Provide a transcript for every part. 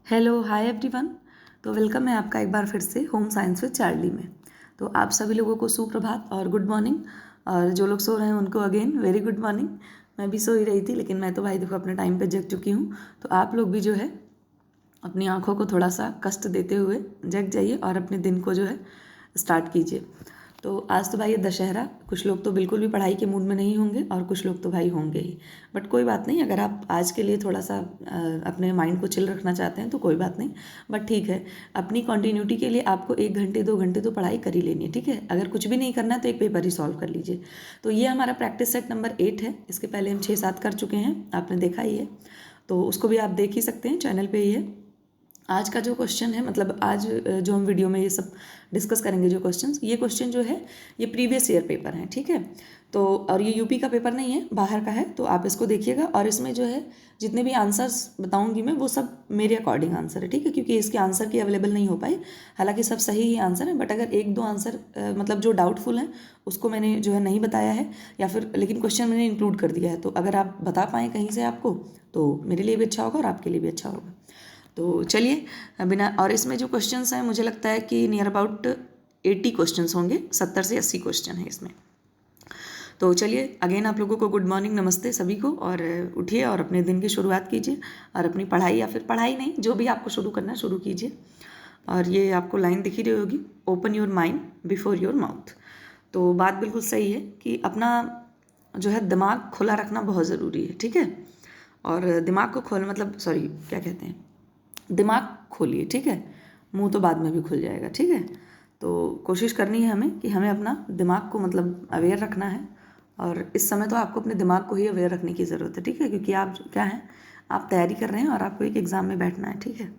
Hello hi everyone. तो welcome है आपका एक बार फिर से होम साइंस विद चार्ली में। तो आप सभी लोगों को सुप्रभात और गुड मॉर्निंग, और जो लोग सो रहे हैं उनको अगेन वेरी गुड मॉर्निंग। मैं भी सो ही रही थी, लेकिन मैं तो भाई देखो अपने टाइम पे जग चुकी हूँ। तो आप लोग भी जो है अपनी आँखों को थोड़ा सा कष्ट देते हुए जग जाइए और अपने दिन को जो है स्टार्ट कीजिए। तो आज तो भाई ये दशहरा, कुछ लोग तो बिल्कुल भी पढ़ाई के मूड में नहीं होंगे और कुछ लोग तो भाई होंगे ही। बट कोई बात नहीं, अगर आप आज के लिए थोड़ा सा अपने माइंड को चिल रखना चाहते हैं तो कोई बात नहीं। बट ठीक है, अपनी कॉन्टीन्यूटी के लिए आपको 1 घंटे 2 घंटे तो पढ़ाई कर ही लेनी है, ठीक है। अगर कुछ भी नहीं करना है तो एक पेपर ही सॉल्व कर लीजिए। तो ये हमारा प्रैक्टिस सेट नंबर 8 है। इसके पहले हम 6-7 कर चुके हैं, आपने देखा ही है। तो उसको भी आप देख ही सकते हैं, चैनल पे ही है। आज का जो क्वेश्चन है, मतलब आज जो हम वीडियो में ये सब डिस्कस करेंगे जो क्वेश्चंस, ये क्वेश्चन जो है ये प्रीवियस ईयर पेपर हैं, ठीक है। तो और ये यूपी का पेपर नहीं है, बाहर का है। तो आप इसको देखिएगा और इसमें जो है जितने भी आंसर्स बताऊंगी मैं वो सब मेरे अकॉर्डिंग आंसर है, ठीक है। क्योंकि इसके आंसर की अवेलेबल नहीं हो पाए, हालांकि सब सही ही आंसर है। बट अगर एक दो आंसर मतलब जो डाउटफुल हैं उसको मैंने जो है नहीं बताया है, या फिर लेकिन क्वेश्चन मैंने इंक्लूड कर दिया है। तो अगर आप बता पाएँ कहीं से आपको, तो मेरे लिए भी अच्छा होगा और आपके लिए भी अच्छा होगा। तो चलिए बिना, और इसमें जो क्वेश्चंस हैं मुझे लगता है कि नियर अबाउट 80 क्वेश्चंस होंगे, 70 से 80 क्वेश्चन है इसमें। तो चलिए अगेन आप लोगों को गुड मॉर्निंग, नमस्ते सभी को। और उठिए और अपने दिन की शुरुआत कीजिए और अपनी पढ़ाई, या फिर पढ़ाई नहीं, जो भी आपको शुरू करना है शुरू कीजिए। और ये आपको लाइन दिख ही रही होगी, open your mind before your mouth. तो बात बिल्कुल सही है कि अपना जो है दिमाग खुला रखना बहुत ज़रूरी है, ठीक है। और दिमाग को खोल मतलब सॉरी क्या कहते हैं, दिमाग खोलिए, ठीक है। मुंह तो बाद में भी खुल जाएगा, ठीक है। तो कोशिश करनी है हमें कि हमें अपना दिमाग को मतलब अवेयर रखना है। और इस समय तो आपको अपने दिमाग को ही अवेयर रखने की ज़रूरत है, ठीक है। क्योंकि आप क्या हैं, आप तैयारी कर रहे हैं और आपको एक एग्ज़ाम में बैठना है, ठीक है।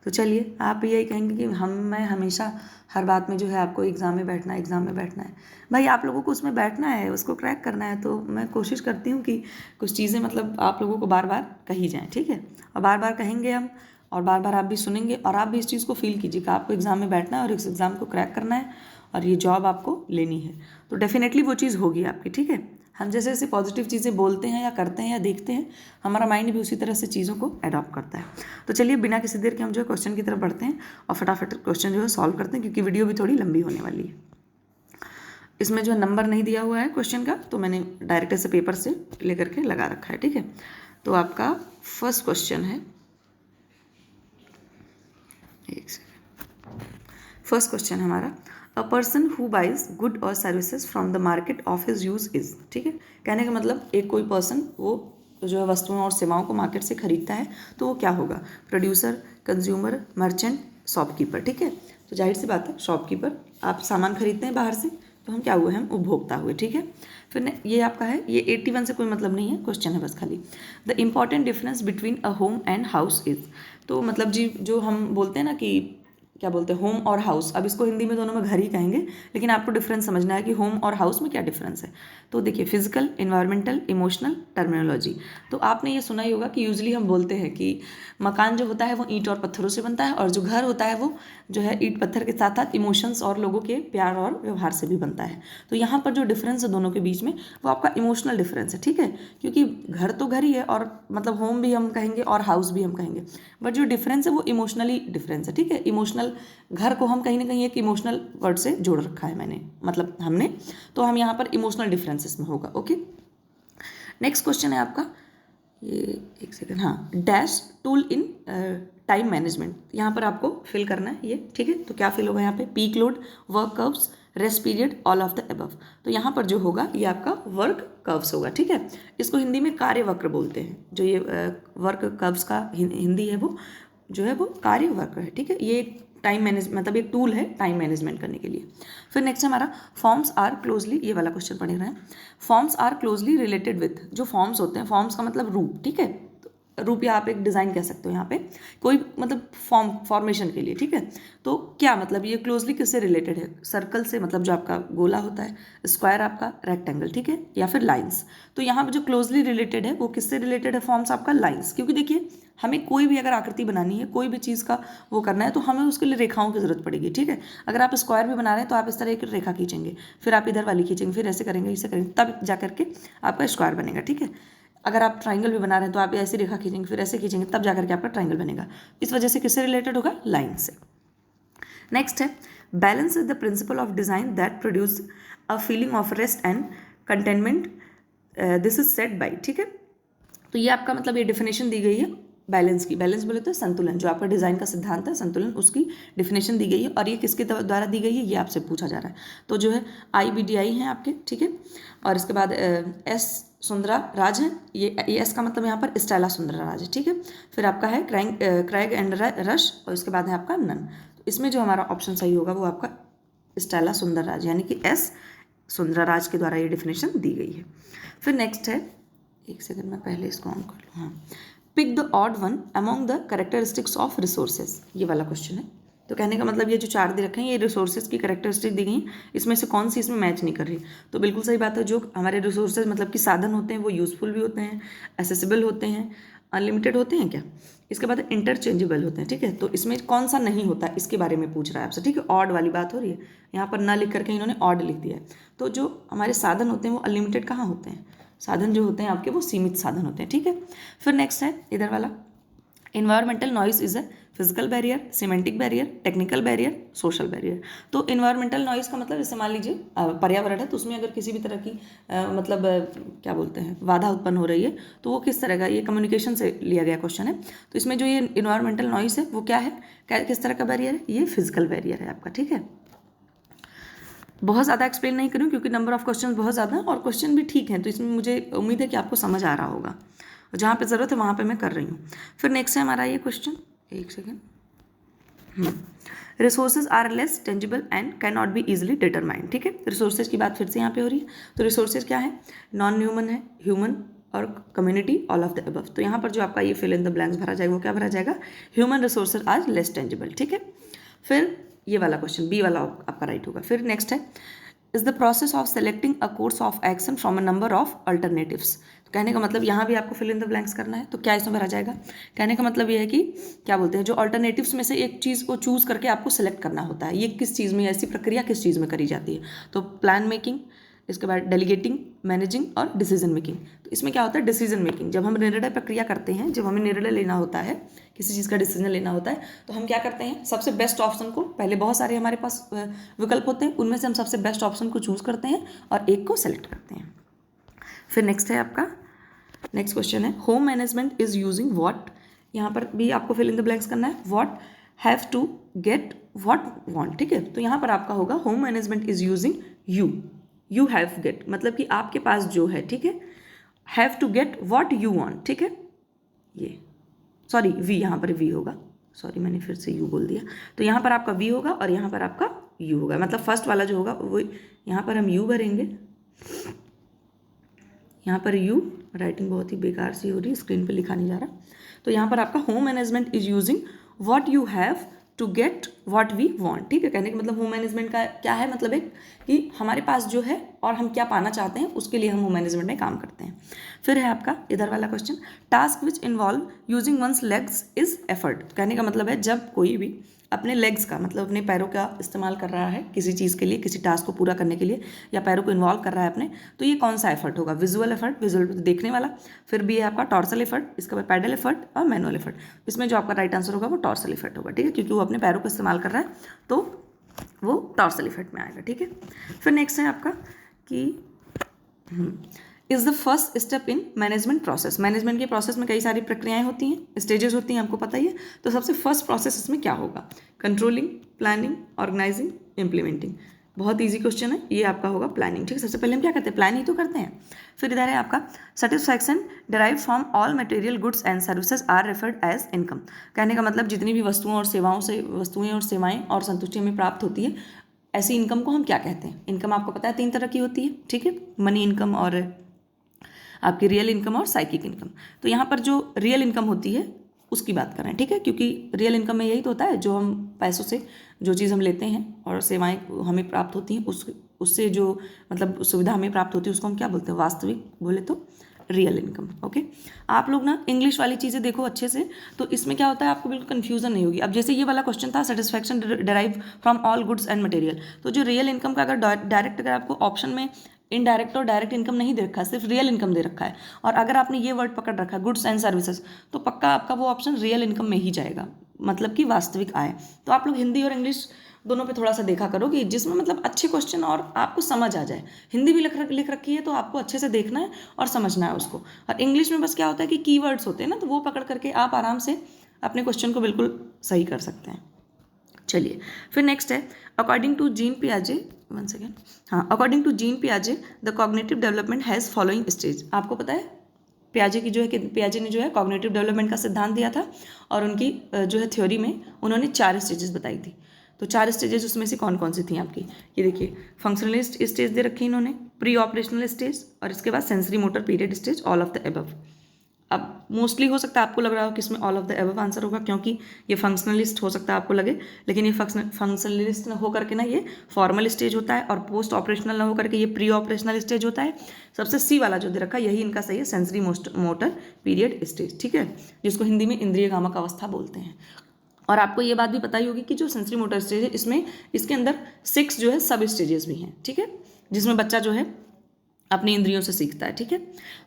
तो चलिए, आप यही कहेंगे कि मैं हमेशा हर बात में जो है आपको एग्ज़ाम में बैठना है, एग्ज़ाम में बैठना है। भाई आप लोगों को उसमें बैठना है, उसको क्रैक करना है। तो मैं कोशिश करती हूँ कि कुछ चीज़ें मतलब आप लोगों को बार बार कही जाएँ, ठीक है। और बार बार कहेंगे हम, और बार बार आप भी सुनेंगे और आप भी इस चीज़ को फील कीजिए कि आपको एग्ज़ाम में बैठना है और इस एग्ज़ाम को क्रैक करना है और ये जॉब आपको लेनी है। तो डेफिनेटली वो चीज़ होगी आपकी, ठीक है। हम जैसे जैसे पॉजिटिव चीज़ें बोलते हैं या करते हैं या देखते हैं, हमारा माइंड भी उसी तरह से चीज़ों को अडॉप्ट करता है। तो चलिए बिना किसी देर के हम जो है क्वेश्चन की तरफ बढ़ते हैं और फटाफट क्वेश्चन जो है सॉल्व करते हैं, क्योंकि वीडियो भी थोड़ी लंबी होने वाली है। इसमें जो नंबर नहीं दिया हुआ है क्वेश्चन का, तो मैंने डायरेक्ट ऐसे पेपर से लेकर के लगा रखा है, ठीक है। तो आपका फर्स्ट क्वेश्चन है, एक सेकेंड। फर्स्ट क्वेश्चन हमारा, a person who buys goods और services from the market of his use is, ठीक है। कहने का मतलब एक कोई पर्सन वो जो है वस्तुओं और सेवाओं को मार्केट से खरीदता है, तो वो क्या होगा, प्रोड्यूसर, कंज्यूमर, मर्चेंट, शॉपकीपर, ठीक है। तो जाहिर सी बात है शॉपकीपर, आप सामान खरीदते हैं बाहर से, तो हम क्या हुए, हम उपभोक्ता हुए, ठीक है। फिर ये आपका है, ये 81 से कोई मतलब नहीं है, क्वेश्चन है बस खाली। The important difference between a home and house is, तो मतलब जी जो हम बोलते हैं ना कि क्या बोलते हैं, होम और हाउस। अब इसको हिंदी में दोनों में घर ही कहेंगे, लेकिन आपको डिफरेंस समझना है कि होम और हाउस में क्या डिफरेंस है। तो देखिए, फिजिकल, इन्वायरमेंटल, इमोशनल, टर्मिनोलॉजी। तो आपने ये सुना ही होगा कि यूजली हम बोलते हैं कि मकान जो होता है वो ईंट और पत्थरों से बनता है, और जो घर होता है वो जो है ईंट पत्थर के साथ साथ इमोशंस और लोगों के प्यार और व्यवहार से भी बनता है। तो यहाँ पर जो डिफरेंस है दोनों के बीच में, वो आपका इमोशनल डिफरेंस है, ठीक है। क्योंकि घर तो घर ही है, और मतलब होम भी हम कहेंगे और हाउस भी हम कहेंगे, बट जो डिफरेंस है वो इमोशनली डिफरेंस है, ठीक है। इमोशनल, घर को हम कहीं ना कहीं एक इमोशनल वर्ड से जोड़ रखा है मैंने, मतलब हमने, तो हम यहाँ पर इमोशनल डिफरेंसेस में होगा, ओके। नेक्स्ट क्वेश्चन है आपका, ये एक सेकंड, हाँ, dash tool in time management. यहाँ पर आपको फिल करना है ये, ठीक है। तो क्या फिल होगा यहाँ पे, peak load, work curves, rest period, all of the above. तो यहाँ पर जो होगा ये आपका वर्क कर्व्स होगा, ठीक है। इसको हिंदी में कार्य वक्र बोलते हैं। जो ये वर्क कर्व्स का हिंदी है वो जो है वो कार्य वक्र है, ठीक है। ये टाइम मैनेज मतलब एक टूल है टाइम मैनेजमेंट करने के लिए। फिर नेक्स्ट हमारा, फॉर्म्स आर क्लोजली, ये वाला क्वेश्चन पढ़ रहे हैं। Forms are closely related with, जो फॉर्म्स होते हैं, फॉर्म्स का मतलब रूप, ठीक है। तो रूप या आप एक डिज़ाइन कह सकते हो यहाँ पे, कोई मतलब फॉर्मेशन के लिए, ठीक है। तो क्या मतलब ये क्लोजली किससे रिलेटेड है, सर्कल से, मतलब जो आपका गोला होता है, स्क्वायर आपका रेक्टेंगल, ठीक है, या फिर लाइंस। तो यहाँ पर जो क्लोजली रिलेटेड है वो किससे रिलेटेड है, फॉर्म्स आपका लाइंस। क्योंकि देखिए, हमें कोई भी अगर आकृति बनानी है, कोई भी चीज़ का वो करना है, तो हमें उसके लिए रेखाओं की जरूरत पड़ेगी, ठीक है। अगर आप स्क्वायर भी बना रहे हैं तो आप इस तरह एक रेखा खींचेंगे, फिर आप इधर वाली खींचेंगे, फिर ऐसे करेंगे, इसे करेंगे, तब जा करके आपका स्क्वायर बनेगा, ठीक है। अगर आप ट्राइंगल भी बना रहे हैं तो आप ऐसी रेखा खींचेंगे, फिर ऐसे खींचेंगे, तब जाकर के आपका ट्राइंगल बनेगा। इस वजह से किससे रिलेटेड होगा? लाइन से। नेक्स्ट है balance is the principle of design that produce a feeling of rest and containment, this is set by, ठीक है। तो ये आपका मतलब ये डेफिनेशन दी गई है बैलेंस की। बैलेंस बोले तो संतुलन, जो आपका डिजाइन का सिद्धांत है संतुलन, उसकी डेफिनेशन दी गई है। और ये किसके द्वारा दी गई है? ये आपसे पूछा जा रहा है। तो जो है IBDI हैं आपके, ठीक है। और इसके बाद S सुंदरा राज है, ये एस का मतलब यहाँ पर स्टेला सुंदरा राज है, ठीक है। फिर आपका है क्रैग एंड रश, और इसके बाद है आपका नन। तो इसमें जो हमारा ऑप्शन सही होगा वो आपका स्टेला सुंदर राज, यानी कि S सुंदरा राज के द्वारा ये डेफिनेशन दी गई है। फिर नेक्स्ट है, एक सेकंड में पहले इसको ऑन कर लूँ। हाँ, pick the odd one among the characteristics of resources, ये वाला क्वेश्चन है। तो कहने का मतलब ये जो 4 दे रखे हैं ये रिसोर्सेज की कैरेक्टरिस्टिक दी गई हैं, इसमें से कौन सी इसमें मैच नहीं कर रही। तो बिल्कुल सही बात है, जो हमारे रिसोर्सेज मतलब कि साधन होते हैं वो यूजफुल भी होते हैं, एसेसिबल होते हैं, अनलिमिटेड होते हैं क्या, इसके बाद इंटरचेंजेबल होते हैं, ठीक है। तो इसमें कौन सा नहीं होता है इसके बारे में पूछ रहा है आपसे, ठीक है। ऑड वाली बात हो रही है, यहाँ पर ना लिख करके इन्होंने ऑड लिख दिया है। तो जो हमारे साधन होते हैं वो अनलिमिटेड कहाँ होते हैं, साधन जो होते हैं आपके वो सीमित साधन होते हैं, ठीक है। फिर नेक्स्ट है इधर वाला, environmental noise is a physical barrier, semantic barrier, technical barrier, social barrier. तो इन्वायरमेंटल नॉइज का मतलब जैसे मान लीजिए पर्यावरण है, तो उसमें अगर किसी भी तरह की मतलब क्या बोलते हैं बाधा उत्पन्न हो रही है, तो वो किस तरह का, ये कम्युनिकेशन से लिया गया क्वेश्चन है। तो इसमें जो ये इन्वायरमेंटल नॉइज है वो क्या है, किस तरह का बैरियर है, ये फिजिकल बैरियर है आपका, ठीक है। बहुत ज़्यादा एक्सप्लेन नहीं करूँ क्योंकि नंबर ऑफ क्वेश्चन बहुत ज़्यादा हैं और क्वेश्चन भी ठीक हैं, तो इसमें मुझे उम्मीद है कि आपको समझ आ रहा होगा। जहाँ पे ज़रूरत है वहाँ पे मैं कर रही हूँ। फिर नेक्स्ट है हमारा ये क्वेश्चन, एक second. Resources are less tangible and can not be easily determined, ठीक है। रिसोर्सेज की बात फिर से यहाँ पे हो रही है। तो रिसोर्सेज क्या है, नॉन ह्यूमन है, ह्यूमन और community, all of the above. तो यहाँ पर जो आपका ये फिल इन द ब्लैंक्स भरा जाएगा वो क्या भरा जाएगा, human resources are less tangible, ठीक है। फिर ये वाला क्वेश्चन बी वाला आपका राइट होगा। फिर नेक्स्ट है, is the process of selecting a course of action from a number of alternatives. तो कहने का मतलब यहाँ भी आपको फिल इन द ब्लैंक्स करना है, तो क्या इसमें भरा जाएगा। कहने का मतलब ये है कि क्या बोलते हैं, जो अल्टरनेटिव्स में से एक चीज़ को चूज करके आपको सेलेक्ट करना होता है। ये किस चीज़ में, ऐसी प्रक्रिया किस चीज़ में करी जाती है। तो प्लान मेकिंग, इसके बाद डेलीगेटिंग, मैनेजिंग और डिसीजन मेकिंग। तो इसमें क्या होता है, डिसीजन मेकिंग। जब हम निर्णय प्रक्रिया करते हैं, जब हमें निर्णय लेना होता है, किसी चीज़ का डिसीजन लेना होता है, तो हम क्या करते हैं, सबसे बेस्ट ऑप्शन को, पहले बहुत सारे हमारे पास विकल्प होते हैं, उनमें से हम सबसे बेस्ट ऑप्शन को चूज करते हैं और एक को सेलेक्ट करते हैं। फिर नेक्स्ट है आपका, नेक्स्ट क्वेश्चन है, home management is using what. यहाँ पर भी आपको फिल इन द ब्लैंक्स करना है, what have to get what want, ठीक है। तो यहाँ पर आपका होगा home management is using you have get, मतलब कि आपके पास जो है, ठीक है, have to get what you want, ठीक है। ये सॉरी वी, यहाँ पर वी होगा, सॉरी मैंने फिर से यू बोल दिया। तो यहाँ पर आपका वी होगा और यहाँ पर आपका यू होगा, मतलब फर्स्ट वाला जो होगा वो, यहाँ पर हम यू भरेंगे, यहाँ पर यू, राइटिंग बहुत ही बेकार सी हो रही है, स्क्रीन पे लिखा नहीं जा रहा। तो यहाँ पर आपका home management is using what you have to get what we want, ठीक है। कहने का मतलब होम मैनेजमेंट का क्या है, मतलब एक कि हमारे पास जो है और हम क्या पाना चाहते हैं उसके लिए हम होम मैनेजमेंट में काम करते हैं। फिर है आपका इधर वाला question, task which involve using one's legs is effort. कहने का मतलब है जब कोई भी अपने लेग्स का, मतलब अपने पैरों का इस्तेमाल कर रहा है किसी चीज़ के लिए, किसी टास्क को पूरा करने के लिए, या पैरों को इन्वॉल्व कर रहा है अपने, तो ये कौन सा एफर्ट होगा, विजुअल एफर्ट, विजुअल देखने वाला। फिर भी है आपका टॉर्सल एफर्ट, इसके बाद पैडल एफर्ट और मैनुअल एफर्ट। इसमें जो आपका राइट आंसर होगा वो टॉर्सल एफर्ट होगा, ठीक है, क्योंकि वो अपने पैरों को इस्तेमाल कर रहा है तो वो टॉर्सल एफर्ट में आएगा, ठीक है। फिर नेक्स्ट है आपका कि is the first step in management process. Management के प्रोसेस में कई सारी प्रक्रियाएं होती हैं, स्टेजेस होती हैं, आपको पता ही है। तो सबसे फर्स्ट प्रोसेस इसमें क्या होगा, कंट्रोलिंग, प्लानिंग, ऑर्गेनाइजिंग, इम्प्लीमेंटिंग। बहुत ईजी क्वेश्चन है, ये आपका होगा प्लानिंग, ठीक है। सबसे पहले हम क्या करते हैं, प्लान ही तो करते हैं। फिर इधर है आपका satisfaction derive from all material goods and services are referred as income. कहने का मतलब जितनी भी वस्तुओं और सेवाएं और संतुष्टि हमें प्राप्त होती है, ऐसी इनकम को हम क्या कहते हैं। इनकम आपको पता है 3 तरह की होती है, ठीक है, मनी इनकम और आपकी रियल इनकम और साइकिक इनकम। तो यहाँ पर जो रियल इनकम होती है उसकी बात कर रहे हैं, ठीक है, क्योंकि रियल इनकम में यही तो होता है जो हम पैसों से जो चीज़ हम लेते हैं और सेवाएं हमें प्राप्त होती हैं, उससे जो मतलब सुविधा हमें प्राप्त होती है उसको हम क्या बोलते हैं, वास्तविक बोले तो रियल इनकम। ओके, आप लोग ना इंग्लिश वाली चीज़ें देखो अच्छे से, तो इसमें क्या होता है आपको बिल्कुल कन्फ्यूजन नहीं होगी। अब जैसे ये वाला क्वेश्चन था, satisfaction derive from all goods and material, तो जो रियल इनकम का अगर डायरेक्ट अगर आपको ऑप्शन में इनडायरेक्ट और डायरेक्ट इनकम नहीं दे रखा है, सिर्फ रियल इनकम दे रखा है। और अगर आपने ये वर्ड पकड़ रखा है गुड्स एंड सर्विसेज, तो पक्का आपका वो ऑप्शन रियल इनकम में ही जाएगा, मतलब कि वास्तविक आय। तो आप लोग हिंदी और इंग्लिश दोनों पे थोड़ा सा देखा करो कि जिसमें मतलब अच्छे क्वेश्चन और आपको समझ आ जाए। हिंदी भी लिख रखी है तो आपको अच्छे से देखना है और समझना है उसको। और इंग्लिश में बस क्या होता है कि कीवर्ड्स होते हैं ना, तो वो पकड़ करके आप आराम से अपने क्वेश्चन को बिल्कुल सही कर सकते हैं। चलिए फिर नेक्स्ट है अकॉर्डिंग टू जीन पियाजे, वन सेकेंड, हाँ, अकॉर्डिंग टू जीन पियाजे the cognitive development has following stage. आपको पता है पियाजे की जो है कि पियाजे ने जो है कॉग्निटिव डेवलपमेंट का सिद्धांत दिया था और उनकी जो है थ्योरी में उन्होंने 4 स्टेजेस बताई थी। तो 4 स्टेजेस उसमें से कौन कौन सी थी आपकी, ये देखिए, फंक्शनलिस्ट स्टेज दे रखी इन्होंने, प्री ऑपरेशनल स्टेज, और इसके बाद sensory motor period stage, all of the above. अब मोस्टली हो सकता है आपको लग रहा हो कि इसमें all of the above answer होगा, क्योंकि ये फंक्शनलिस्ट हो सकता है आपको लगे, लेकिन ये फंक्शनलिस्ट न हो करके ना ये फॉर्मल स्टेज होता है, और पोस्ट ऑपरेशनल ना हो करके ये प्री ऑपरेशनल स्टेज होता है। सबसे सी वाला जो दे रखा है यही इनका सही है, सेंसरी मोटर पीरियड स्टेज, ठीक है, जिसको हिंदी में इंद्रिय कामक अवस्था बोलते हैं। और आपको ये बात भी पता ही होगी कि जो सेंसरी मोटर स्टेज है इसमें इसके अंदर 6 जो है सब स्टेजेस भी हैं, ठीक है, जिसमें बच्चा जो है अपनी इंद्रियों से सीखता है, ठीक है।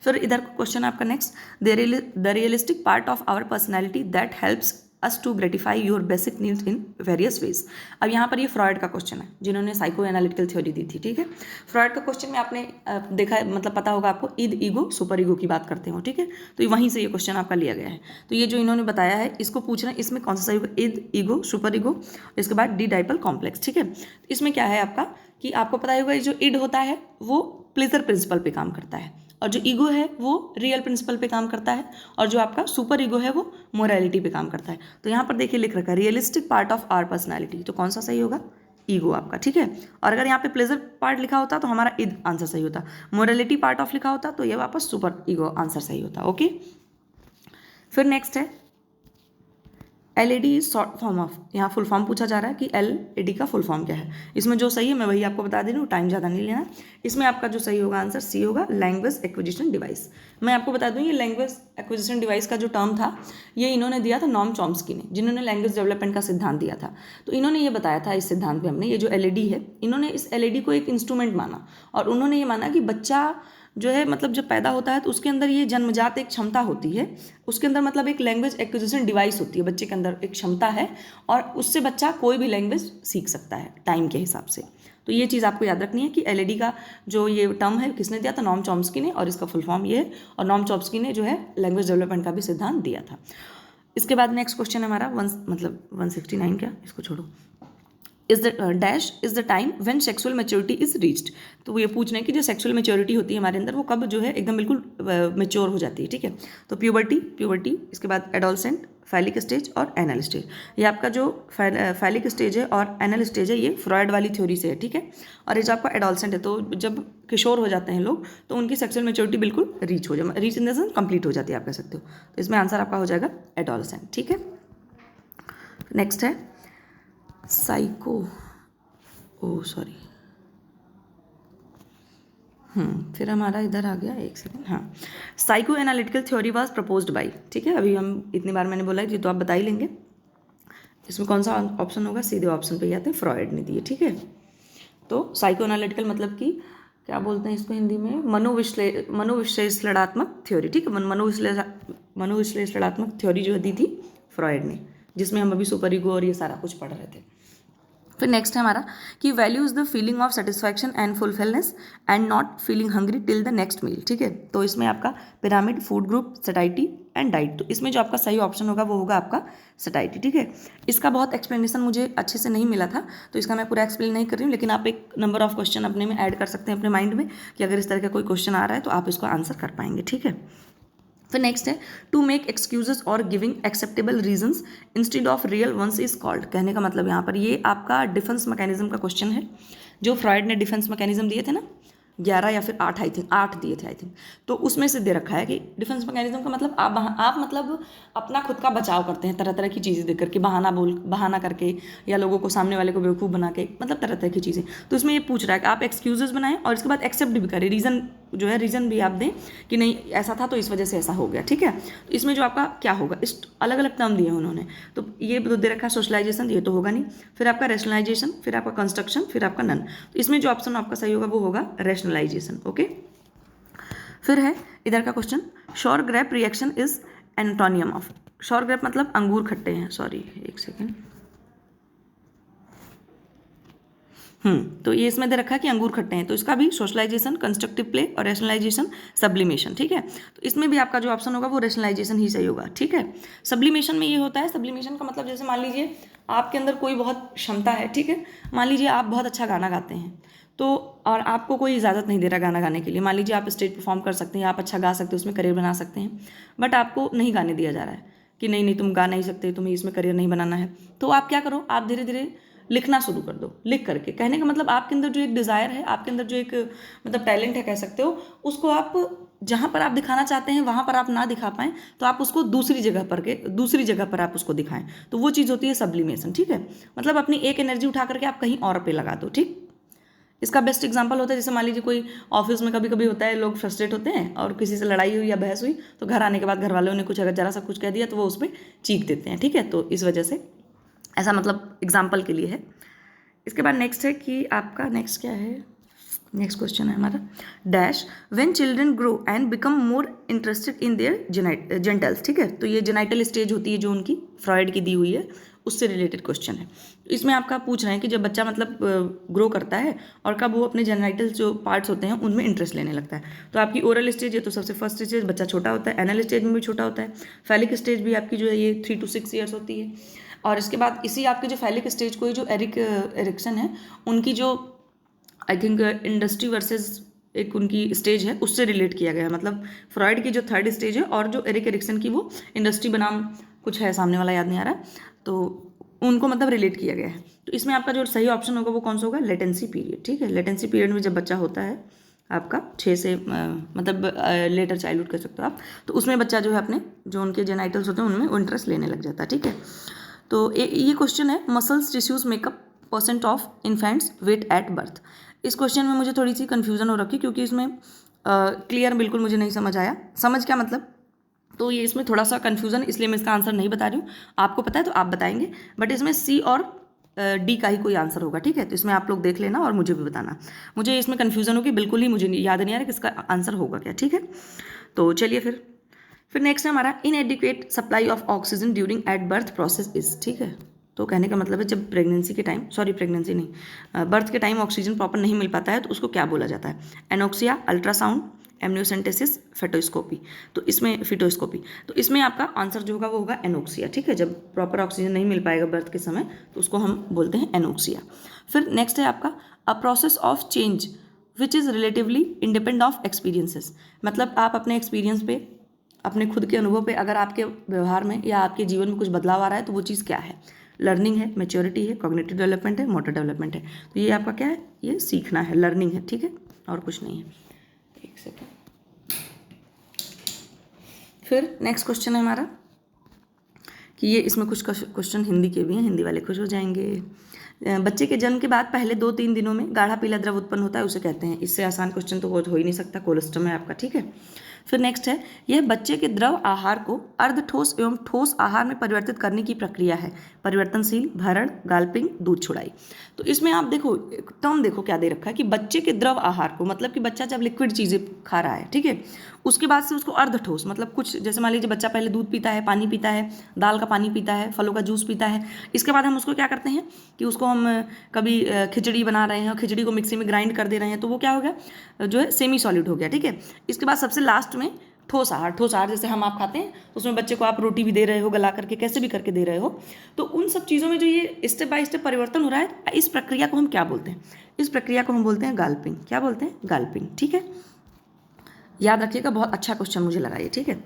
फिर इधर क्वेश्चन आपका next, the realistic part of our personality that helps us to gratify your basic needs in various ways. अब यहाँ पर ये फ्रॉयड का क्वेश्चन है, जिन्होंने साइको एनालिटिकल थ्योरी दी थी, ठीक है। फ्रॉयड का क्वेश्चन में आपने देखा है, मतलब पता होगा आपको, ईद ईगो सुपर ईगो की बात करते हो, ठीक है, तो वहीं से ये क्वेश्चन आपका लिया गया है। तो ये जो इन्होंने बताया है इसको पूछना, इसमें कौन सा सही होगा, ईद ईगो सुपर ईगो, इसके बाद डी डाइपल कॉम्प्लेक्स, ठीक है। इसमें क्या है आपका कि आपको पता होगा जो ईड होता है वो प्लेजर प्रिंसिपल पे काम करता है, और जो ईगो है वो रियल प्रिंसिपल पे काम करता है, और जो आपका सुपर ईगो है वो मोरालिटी पे काम करता है। तो यहाँ पर देखिए लिख रखा है realistic part of our personality, तो कौन सा सही होगा, ईगो आपका, ठीक है। और अगर यहाँ पे प्लेजर पार्ट लिखा होता तो हमारा ईद आंसर सही होता, मोरालिटी पार्ट ऑफ लिखा होता तो ये वापस सुपर ईगो आंसर सही होता, ओके। फिर नेक्स्ट है LED is short form of, यहाँ फुल फॉर्म पूछा जा रहा है कि LED का फुल फॉर्म क्या है। इसमें जो सही है मैं वही आपको बता दे रही हूँ, टाइम ज़्यादा नहीं लेना। इसमें आपका जो सही होगा आंसर सी होगा, लैंग्वेज एक्विजिशन डिवाइस। मैं आपको बता दूँ ये लैंग्वेज एक्विजिशन डिवाइस का जो टर्म था ये इन्होंने दिया था नॉम चॉम्स्की ने, जिन्होंने लैंग्वेज डेवलपमेंट का सिद्धांत दिया था। तो इन्होंने ये बताया था इस सिद्धांत में हमने, ये जो LED है, इन्होंने इस LED को एक इंस्ट्रूमेंट माना, और उन्होंने ये माना कि बच्चा जो है मतलब जब पैदा होता है तो उसके अंदर ये जन्मजात एक क्षमता होती है, उसके अंदर मतलब एक लैंग्वेज एक्विजिशन डिवाइस होती है, बच्चे के अंदर एक क्षमता है, और उससे बच्चा कोई भी लैंग्वेज सीख सकता है टाइम के हिसाब से। तो ये चीज़ आपको याद रखनी है कि LED का जो ये टर्म है किसने दिया था, नॉम चॉम्स्की ने, और इसका फुल फॉर्म ये है, और नॉम चॉम्स्की ने जो है लैंग्वेज डेवलपमेंट का भी सिद्धांत दिया था। इसके बाद नेक्स्ट क्वेश्चन है हमारा 169, क्या इसको छोड़ो, is the dash is the time when sexual maturity is reached. तो वो ये पूछ रहे हैं कि जो सेक्सुअल मैच्योरिटी होती है हमारे अंदर वो कब जो है एकदम बिल्कुल मैच्योर हो जाती है, ठीक है। तो प्यूबर्टी, इसके बाद एडोलसेंट, फैलिक स्टेज और एनल स्टेज। ये आपका जो फैलिक स्टेज है और एनल स्टेज है ये फ्रॉयड वाली थ्योरी से है, ठीक है। और ये जो आपका एडोलसेंट है, तो जब किशोर हो जाते हैं लोग तो उनकी सेक्सुअल मैच्योरिटी बिल्कुल reach in the sense complete हो जाती है, आप कह सकते हो। तो इसमें आंसर आपका हो जाएगा एडोलसेंट, ठीक है। नेक्स्ट है साइको, सॉरी, फिर हमारा इधर आ गया, एक सेकेंड, हाँ, psycho analytical theory was proposed by, ठीक है। अभी हम इतनी बार मैंने बोला है तो आप बता ही लेंगे। इसमें कौन सा ऑप्शन होगा, सीधे ऑप्शन पे ही आते हैं, फ्रॉयड ने दिए, ठीक है। तो साइको एनालिटिकल मतलब कि क्या बोलते हैं इसको हिंदी में, मनोविश्लेषणात्मक थ्योरी, ठीक है। मनोविश्लेषणात्मक थ्योरी जो दी थी फ्रॉयड ने, जिसमें हम अभी सुपर ईगो और ये सारा कुछ पढ़ रहे थे। फिर नेक्स्ट है हमारा कि value is the feeling of satisfaction and fulfilness and not feeling hungry till the next meal, ठीक है। तो इसमें आपका pyramid, food group, satiety and diet, तो इसमें जो आपका सही ऑप्शन होगा वो होगा आपका सटाइटी, ठीक है। इसका बहुत एक्सप्लेनेशन मुझे अच्छे से नहीं मिला था तो इसका मैं पूरा एक्सप्लेन नहीं कर रही हूँ, लेकिन आप एक नंबर ऑफ क्वेश्चन अपने में ऐड कर सकते हैं अपने माइंड में कि अगर इस तरह का कोई क्वेश्चन आ रहा है तो आप इसको आंसर कर पाएंगे, ठीक है। फिर नेक्स्ट है टू मेक एक्सक्यूजेस और giving acceptable reasons instead of real ones is called. कहने का मतलब यहाँ पर ये आपका डिफेंस मैकेनिज्म का क्वेश्चन है, जो फ्रॉयड ने डिफेंस मैकेनिज्म दिए थे ना 11 या फिर 8 8 दिए थे आई थिंक, तो उसमें से दे रखा है कि डिफेंस मैकेनिज्म का मतलब आप मतलब अपना खुद का बचाव करते हैं तरह तरह की चीज़ें देख करके, बहाना करके या लोगों को, सामने वाले को बेवकूफ़ बना के, मतलब तरह तरह की चीज़ें। तो इसमें ये पूछ रहा है कि आप एक्सक्यूजेस बनाएं और इसके बाद एक्सेप्ट भी करें, रीज़न जो है रीज़न भी आप दें कि नहीं ऐसा था तो इस वजह से ऐसा हो गया, ठीक है। तो इसमें जो आपका क्या होगा, इस अलग अलग टर्म दिए उन्होंने, तो ये तो दे रखा है सोशलाइजेशन, ये तो होगा नहीं, फिर आपका रेशनलाइजेशन, फिर आपका कंस्ट्रक्शन, फिर आपका नन। तो इसमें जो ऑप्शन आपका सही होगा वो होगा रेशनलाइजेशन, ओके। फिर है इधर का question, sour grape reaction is antonym of. Sour grape मतलब अंगूर खट्टे हैं, सॉरी एक सेकेंड, तो ये इसमें दे रखा है कि अंगूर खट्टे हैं, तो इसका भी सोशलाइजेशन, कंस्ट्रक्टिव प्ले और रेशनलाइजेशन, सब्लिमेशन, ठीक है। तो इसमें भी आपका जो ऑप्शन होगा वो रेशनलाइजेशन ही सही होगा, ठीक है। सब्लिमेशन में ये होता है, सब्लिमेशन का मतलब जैसे मान लीजिए आपके अंदर कोई बहुत क्षमता है, ठीक है, मान लीजिए आप बहुत अच्छा गाना गाते हैं, तो और आपको कोई इजाज़त नहीं दे रहा गाना गाने के लिए, मान लीजिए आप स्टेज परफॉर्म कर सकते हैं, आप अच्छा गा सकते हैं, उसमें करियर बना सकते हैं, बट आपको नहीं गाने दिया जा रहा है कि नहीं नहीं तुम गा नहीं सकते, तुम्हें इसमें करियर नहीं बनाना है, तो आप क्या करो, आप धीरे धीरे लिखना शुरू कर दो। लिख करके, कहने का मतलब आपके अंदर जो एक डिज़ायर है, आपके अंदर जो एक मतलब टैलेंट है कह सकते हो, उसको आप जहाँ पर आप दिखाना चाहते हैं वहाँ पर आप ना दिखा पाएँ तो आप उसको दूसरी जगह पर आप उसको दिखाएं, तो वो चीज़ होती है सब्लिमेशन, ठीक है। मतलब अपनी एक एनर्जी उठा करके आप कहीं और पे लगा दो, ठीक। इसका बेस्ट एग्जांपल होता है जैसे मान लीजिए कोई ऑफिस में कभी कभी होता है, लोग फ्रस्ट्रेट होते हैं और किसी से लड़ाई हुई या बहस हुई, तो घर आने के बाद घर वालों ने कुछ अगर जरा सा कुछ कह दिया तो वो उस पर चीख देते हैं, ठीक है। तो इस वजह से ऐसा मतलब एग्जाम्पल के लिए है। इसके बाद नेक्स्ट है कि आपका नेक्स्ट क्या है, नेक्स्ट क्वेश्चन है हमारा, dash when children grow and become more interested in their genitals, ठीक है। तो ये जेनाइटल स्टेज होती है जो उनकी फ्रॉइड की दी हुई है, उससे रिलेटेड क्वेश्चन है। तो इसमें आपका पूछ रहे हैं कि जब बच्चा मतलब ग्रो करता है और कब वो अपने जेनाइटल जो पार्ट्स होते हैं उनमें इंटरेस्ट लेने लगता है। तो आपकी ओरल स्टेज है तो सबसे फर्स्ट स्टेज बच्चा छोटा होता है, एनल स्टेज में भी छोटा होता है, फैलिक स्टेज भी आपकी जो है ये 3 to 6 ईयर्स होती है, और इसके बाद इसी आपके जो फैलिक स्टेज को जो एरिक्सन है उनकी जो आई थिंक इंडस्ट्री वर्सेस एक उनकी स्टेज है उससे रिलेट किया गया है। मतलब फ्रॉइड की जो 3rd स्टेज है और जो एरिक एरिक्सन की वो इंडस्ट्री बनाम कुछ है, सामने वाला याद नहीं आ रहा, तो उनको मतलब रिलेट किया गया है। तो इसमें आपका जो सही ऑप्शन होगा वो कौन सा होगा, लेटेंसी पीरियड, ठीक है। लेटेंसी पीरियड में जब बच्चा होता है आपका 6 से मतलब लेटर चाइल्डहुड कह सकते हो आप, तो उसमें बच्चा जो है अपने जो उनके जेनाइटल्स होते हैं उनमें वो इंटरेस्ट लेने लग जाता है, ठीक है। तो ये क्वेश्चन है, muscles tissues makeup % of infants weight at birth. इस क्वेश्चन में मुझे थोड़ी सी कन्फ्यूजन हो रखी क्योंकि इसमें क्लियर बिल्कुल मुझे नहीं समझ आया, समझ क्या मतलब, तो ये इसमें थोड़ा सा कन्फ्यूजन, इसलिए मैं इसका आंसर नहीं बता रही हूँ। आपको पता है तो आप बताएंगे, बट इसमें सी और डी का ही कोई आंसर होगा, ठीक है। तो इसमें आप लोग देख लेना और मुझे भी बताना, मुझे इसमें कन्फ्यूजन होगी, बिल्कुल ही मुझे याद नहीं आ रहा कि इसका आंसर होगा क्या, ठीक है। तो चलिए फिर नेक्स्ट है हमारा, इनएडिक्वेट supply of oxygen during at birth process is, ठीक है। तो कहने का मतलब है जब प्रेगनेंसी के टाइम, सॉरी प्रेगनेंसी नहीं, बर्थ के टाइम ऑक्सीजन प्रॉपर नहीं मिल पाता है तो उसको क्या बोला जाता है, एनोक्सिया, अल्ट्रासाउंड, एमनियोसेंटेसिस, फेटोस्कोपी। तो इसमें फिटोस्कोपी, तो इसमें आपका आंसर जो होगा वो होगा एनोक्सिया, ठीक है। जब प्रॉपर ऑक्सीजन नहीं मिल पाएगा बर्थ के समय तो उसको हम बोलते हैं एनोक्सिया। फिर नेक्स्ट है आपका, a process of change which is relatively independent of experiences. मतलब आप अपने एक्सपीरियंस पे, अपने खुद के अनुभव पे अगर आपके व्यवहार में या आपके जीवन में कुछ बदलाव आ रहा है तो वो चीज़ क्या है, लर्निंग है, मैच्योरिटी है, कॉग्निटिव डेवलपमेंट है, मोटर डेवलपमेंट है। तो ये आपका क्या है, ये सीखना है, लर्निंग है, ठीक है, और कुछ नहीं है। एक सेकेंड, फिर नेक्स्ट क्वेश्चन है हमारा कि ये इसमें कुछ क्वेश्चन हिंदी के भी हैं, हिंदी वाले खुश हो जाएंगे। बच्चे के जन्म के बाद पहले 2-3 दिनों में गाढ़ा पीला द्रव उत्पन्न होता है, उसे कहते हैं, इससे आसान क्वेश्चन तो हो ही नहीं सकता, कोलोस्टम है आपका, ठीक है। फिर नेक्स्ट है, यह बच्चे के द्रव आहार को अर्ध ठोस एवं ठोस आहार में परिवर्तित करने की प्रक्रिया है, परिवर्तनशील, भरण, गाल्पिंग, दूध छुड़ाई। तो इसमें आप देखो टर्म देखो क्या दे रखा है कि बच्चे के द्रव आहार को, मतलब कि बच्चा जब लिक्विड चीज़ें खा रहा है, ठीक है, उसके बाद से उसको अर्ध ठोस, मतलब कुछ जैसे मान लीजिए बच्चा पहले दूध पीता है, पानी पीता है, दाल का पानी पीता है, फलों का जूस पीता है, इसके बाद हम उसको क्या करते हैं कि उसको हम कभी खिचड़ी बना रहे हैं और खिचड़ी को मिक्सी में ग्राइंड कर दे रहे हैं, तो वो क्या हो गया, जो है सेमी सॉलिड हो गया, ठीक है। इसके बाद सबसे लास्ट में ठोस आहार जैसे हम आप खाते हैं तो उसमें बच्चे को आप रोटी भी दे रहे हो, गला करके कैसे भी करके दे रहे हो, तो उन सब चीज़ों में जो ये स्टेप बाय स्टेप परिवर्तन हो रहा है, इस प्रक्रिया को हम क्या बोलते हैं, इस प्रक्रिया को हम बोलते हैं गाल्पिंग। क्या बोलते हैं, गाल्पिंग, ठीक है। याद रखिएगा, बहुत अच्छा क्वेश्चन मुझे लगा ये, ठीक है।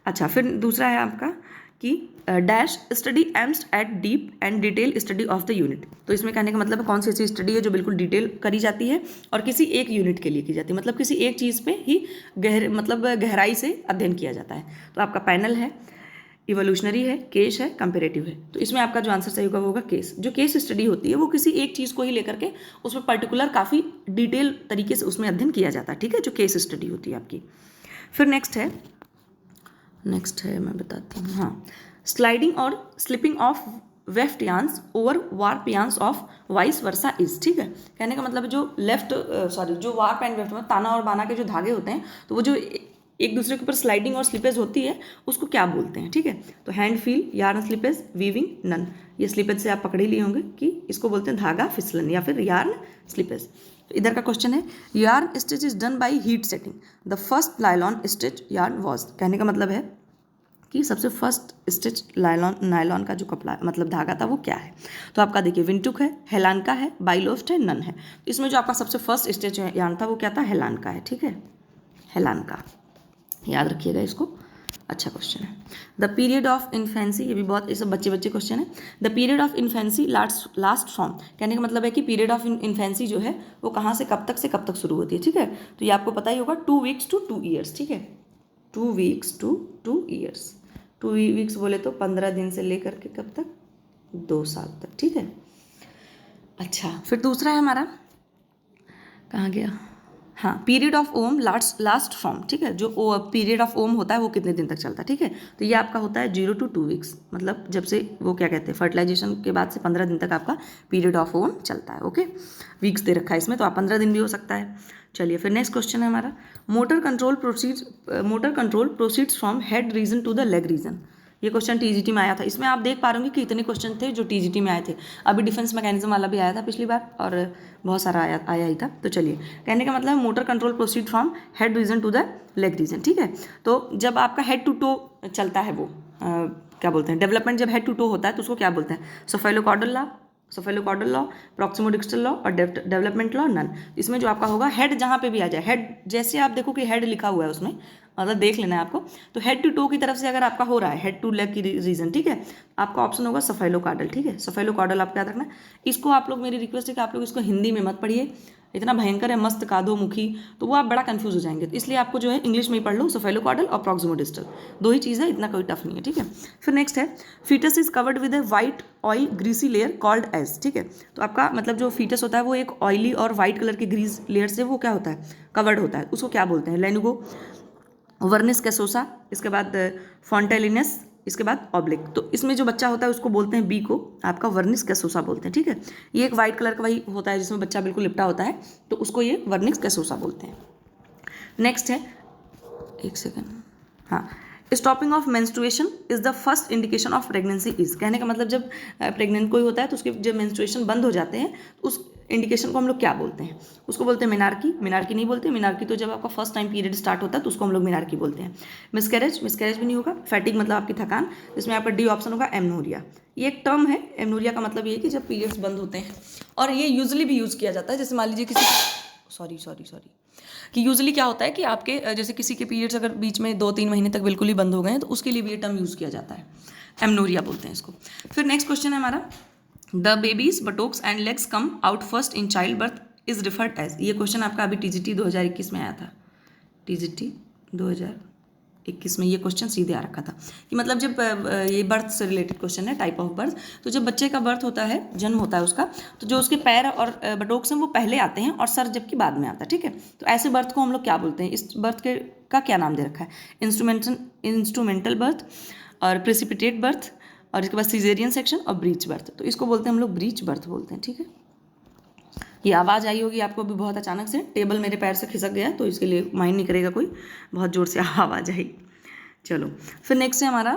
अच्छा, फिर दूसरा है आपका कि dash study aims at deep and detail study of the unit. तो इसमें कहने का मतलब है कौन सी ऐसी स्टडी है जो बिल्कुल डिटेल करी जाती है और किसी एक यूनिट के लिए की जाती है, मतलब किसी एक चीज़ पे ही गहराई से अध्ययन किया जाता है। तो आपका पैनल है, इवोल्यूशनरी है, केस है, कंपेरेटिव है। तो इसमें आपका जो आंसर सही होगा वो होगा केस। जो केस स्टडी होती है वो किसी एक चीज़ को ही लेकर के उसमें पर्टिकुलर काफ़ी डिटेल तरीके से उसमें अध्ययन किया जाता है, ठीक है, जो केस स्टडी होती है आपकी। फिर नेक्स्ट है मैं बताती हूँ, हाँ, स्लाइडिंग और slipping of weft yarns over warp yarns of vice versa is, ठीक है। कहने का मतलब जो जो वार्प एंड वेफ्ट में ताना और बाना के जो धागे होते हैं, तो वो जो एक दूसरे के ऊपर स्लाइडिंग और स्लिपेज होती है उसको क्या बोलते हैं, ठीक है। तो hand feel, yarn slippage, weaving, none, ये स्लिपेज से आप पकड़ ही लिए होंगे कि इसको बोलते हैं धागा फिसलन या फिर यार्न स्लिपेज। तो इधर का क्वेश्चन है, yarn stitch is done by heat setting, the first nylon stitch yarn was. कहने का मतलब है कि सबसे फर्स्ट स्टिच नायलॉन का जो कपड़ा मतलब धागा था वो क्या है। तो आपका देखिए विंटुक है, हेलान का है, बाइलोस्ट है, नन है। तो इसमें जो आपका सबसे फर्स्ट स्टिच यार्न था वो क्या था, हेलान का है, ठीक है, हेलान का, याद रखिएगा इसको, अच्छा क्वेश्चन है। द पीरियड ऑफ इन्फेंसी, ये भी बहुत, ये सब बच्चे क्वेश्चन है। The period of infancy last from, कहने का मतलब है कि पीरियड ऑफ इन्फेंसी जो है वो कहाँ से कब तक शुरू होती है, ठीक है। तो ये आपको पता ही होगा 2 weeks to 2 years, ठीक है, 2 weeks to 2 years। 2 weeks बोले तो 15 दिन से लेकर के कब तक, 2 साल तक, ठीक है। अच्छा, फिर दूसरा है हमारा, कहाँ गया, हाँ, period of ohm last from, ठीक है, जो पीरियड ऑफ ओम होता है वो कितने दिन तक चलता है, ठीक है। तो ये आपका होता है 0 to 2 weeks, मतलब जब से वो क्या कहते हैं फर्टिलाइजेशन के बाद से 15 दिन तक आपका पीरियड ऑफ ओम चलता है, ओके। वीक्स दे रखा है इसमें, तो आप 15 दिन भी हो सकता है। चलिए फिर नेक्स्ट क्वेश्चन है हमारा, motor control proceeds from head region to the leg region. ये क्वेश्चन टीजीटी में आया था। इसमें आप देख पा रहे होंगे कि इतने क्वेश्चन थे जो टीजीटी में आए थे। अभी डिफेंस मैकेनिज्म वाला भी आया था पिछली बार और बहुत सारा आया ही था। तो चलिए, कहने का मतलब motor control proceed from head region to the leg region, ठीक है। तो जब आपका हेड टू टो चलता है वो क्या बोलते हैं, डेवलपमेंट जब हेड टू टो होता है तो उसको क्या बोलते हैं, सफेलोकॉर्डल लॉ, प्रॉक्सिमोडिस्टल लॉ और डेवलपमेंट लॉ, नन। इसमें जो आपका होगा हेड जहाँ पे भी आ जाए, हेड जैसे आप देखो कि हेड लिखा हुआ है उसमें, मतलब देख लेना है आपको, तो हेड टू टो की तरफ से अगर आपका हो रहा है हेड टू लेग की रीजन, ठीक है, आपका ऑप्शन होगा सफेलोकॉर्डल, ठीक है। सफेलोकॉर्डल आपको याद रखना है। इसको आप लोग, मेरी रिक्वेस्ट है कि आप लोग इसको हिंदी में मत पढ़िए, इतना भयंकर है, मस्त कादोमुखी, तो वो आप बड़ा कंफ्यूज हो जाएंगे। तो इसलिए आपको जो है इंग्लिश में ही पढ़ लो, सफेलोकॉर्डल और प्रॉक्सिमोडिस्टल, 2 ही चीज़ है, इतना कोई टफ नहीं है, ठीक है। फिर नेक्स्ट है, fetus is covered with a white oil greasy layer called as, ठीक है। तो आपका मतलब जो फीटस होता है वो एक ऑयली और वाइट कलर की ग्रीस लेयर से वो क्या होता है, कवर्ड होता है, उसको क्या बोलते हैं, लेनुगो, वर्निस कैसोसा, इसके बाद फॉन्टेलिनस, इसके बाद ऑब्लिक। तो इसमें जो बच्चा होता है उसको बोलते हैं बी को आपका वर्निस कैसोसा बोलते हैं, ठीक है। ये एक वाइट कलर का वही होता है जिसमें बच्चा बिल्कुल लिपटा होता है, तो उसको ये वर्निस कैसोसा बोलते हैं। नेक्स्ट है, एक सेकेंड, हाँ, stopping of menstruation is the first indication of pregnancy is. कहने का मतलब जब प्रेग्नेंट कोई होता है तो उसके जब मेंस्ट्रुएशन बंद हो जाते हैं तो उस इंडिकेशन को हम लोग क्या बोलते हैं, उसको बोलते हैं मिनार्की नहीं बोलते, मिनार्की तो जब आपका फर्स्ट टाइम पीरियड स्टार्ट होता है तो उसको हम लोग मिनार्की बोलते हैं। मिसकैरेज भी नहीं होगा। फैटिक मतलब आपकी थकान, जिसमें आपका डी ऑप्शन होगा एमनोरिया। ये एक टर्म है, एमनोरिया का मतलब ये है कि जब पीरियड्स बंद होते हैं, और ये यूजुअली भी यूज़ किया जाता है। जैसे मान लीजिए किसी सॉरी कि यूजुअली क्या होता है कि आपके जैसे किसी के पीरियड्स अगर बीच में 2-3 महीने तक बिल्कुल ही बंद हो गए हैं तो उसके लिए भी ये टर्म यूज़ किया जाता है, एमनोरिया बोलते हैं इसको। फिर नेक्स्ट क्वेश्चन है हमारा, the babies buttocks and legs come out first in child birth is referred as. ये क्वेश्चन आपका अभी टीजीटी 2021 में आया था, टीजीटी 2021 में ये क्वेश्चन सीधे आ रखा था कि मतलब जब ये बर्थ से रिलेटेड क्वेश्चन है, टाइप ऑफ बर्थ। तो जब बच्चे का बर्थ होता है, जन्म होता है उसका, तो जो उसके पैर और बटोक्स हैं वो पहले आते हैं और सर जबकि बाद में आता है, ठीक है। तो ऐसे बर्थ को हम लोग क्या बोलते हैं, इस बर्थ के का क्या नाम दे रखा है, इंस्ट्रूमेंटल बर्थ और प्रेसिपिटेट बर्थ और इसके बाद सीजेरियन सेक्शन और ब्रीच बर्थ। तो इसको बोलते हैं हम लोग ब्रीच बर्थ बोलते हैं, ठीक है। ये आवाज़ आई होगी आपको अभी बहुत अचानक से, टेबल मेरे पैर से खिसक गया तो इसके लिए माइंड नहीं करेगा कोई, बहुत ज़ोर से आवाज़ आई। चलो फिर नेक्स्ट है हमारा,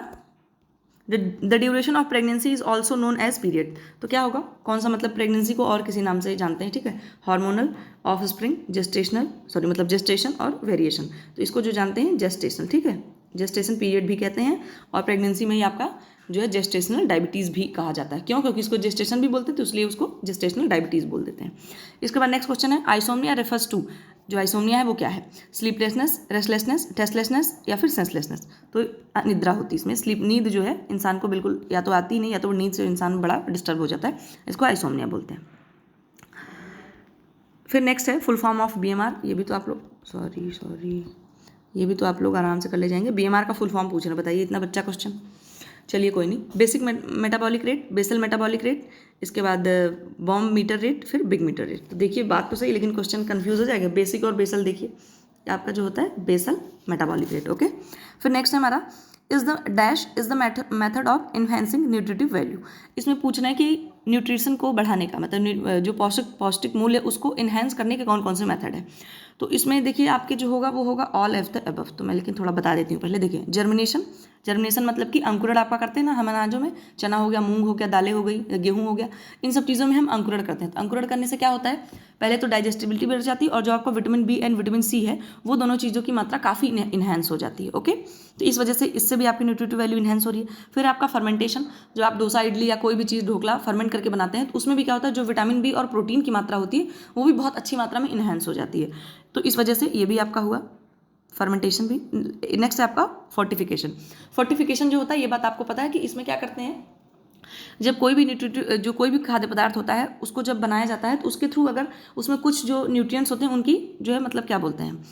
the duration of pregnancy is also known as period. तो क्या होगा, कौन सा मतलब प्रेगनेंसी को और किसी नाम से जानते हैं, ठीक है। हार्मोनल, ऑफ स्प्रिंग, जेस्टेशन और वेरिएशन। तो इसको जो जानते हैं जेस्टेशन, ठीक है, जेस्टेशन पीरियड भी कहते हैं। और प्रेगनेंसी में ही आपका जो है जेस्टेशनल डायबिटीज़ भी कहा जाता है। क्यों, क्योंकि इसको जेस्टेशन भी बोलते हैं तो इसलिए उसको जेस्टेशनल डायबिटीज़ बोल देते हैं। इसके बाद नेक्स्ट क्वेश्चन है, आइसोमनिया रेफर्स टू, जो आइसोमनिया है वो क्या है, स्लीपलेसनेस, रेस्टलेसनेस, टेस्टलेसनेस या फिर सेंसलेसनेस। तो निद्रा होती है इसमें, स्लीप, नींद जो है इंसान को बिल्कुल या तो आती नहीं या तो नींद से इंसान बड़ा डिस्टर्ब हो जाता है, इसको आइसोमनिया बोलते हैं। फिर नेक्स्ट है फुल फॉर्म ऑफ बीएमआर। ये भी तो आप लोग ये भी तो आप लोग आराम से कर ले जाएंगे। बीएमआर का फुल फॉर्म पूछना, बताइए, इतना बच्चा क्वेश्चन। चलिए कोई नहीं, basic metabolic rate, basal metabolic rate, इसके बाद बॉम्ब मीटर रेट, फिर बिग मीटर रेट। तो देखिए बात तो सही, लेकिन क्वेश्चन कंफ्यूज हो जाएगा। बेसिक और बेसल देखिए आपका जो होता है बेसल मेटाबॉलिक रेट। ओके, फिर नेक्स्ट है हमारा is the dash is the method of enhancing nutritive value. इसमें पूछना है कि न्यूट्रिशन को बढ़ाने का मतलब जो पौष्टिक मूल्य उसको इन्हेंस करने के कौन कौन से मेथड है। तो इसमें देखिए आपके जो होगा वो होगा ऑल ऑफ द अबव। तो मैं लेकिन थोड़ा बता देती हूँ पहले। देखिए जर्मिनेशन मतलब कि अंकुरण आपका करते हैं ना हम अनाजों में, चना हो गया, मूंग हो गया, दालें हो गई, गेहूं हो गया, इन सब चीज़ों में हम अंकुरण करते हैं। तो अंकुरण करने से क्या होता है, पहले तो डाइजेस्टिबिलिटी बढ़ जाती है और जो आपका vitamin B and vitamin C है वो दोनों चीज़ों की मात्रा काफ़ी इन्हेंस हो जाती है। ओके, तो इस वजह से इससे भी आपकी न्यूट्रिटिव वैल्यू इन्हेंस हो रही है। फिर आपका फर्मेंटेशन, जो आप डोसा इडली या कोई भी चीज़ ढोकला फर्मेंट करके बनाते हैं तो उसमें भी क्या होता है, जो विटामिन बी और प्रोटीन की मात्रा होती है वो भी बहुत अच्छी मात्रा में इन्हेंस हो जाती है। तो इस वजह से ये भी आपका हुआ फर्मेंटेशन भी। नेक्स्ट है आपका फोर्टिफिकेशन जो होता है, ये बात आपको पता है कि इसमें क्या करते हैं, जब कोई भी खाद्य पदार्थ होता है उसको जब बनाया जाता है तो उसके थ्रू अगर उसमें कुछ जो न्यूट्रिएंट्स होते हैं उनकी जो है मतलब क्या बोलते हैं,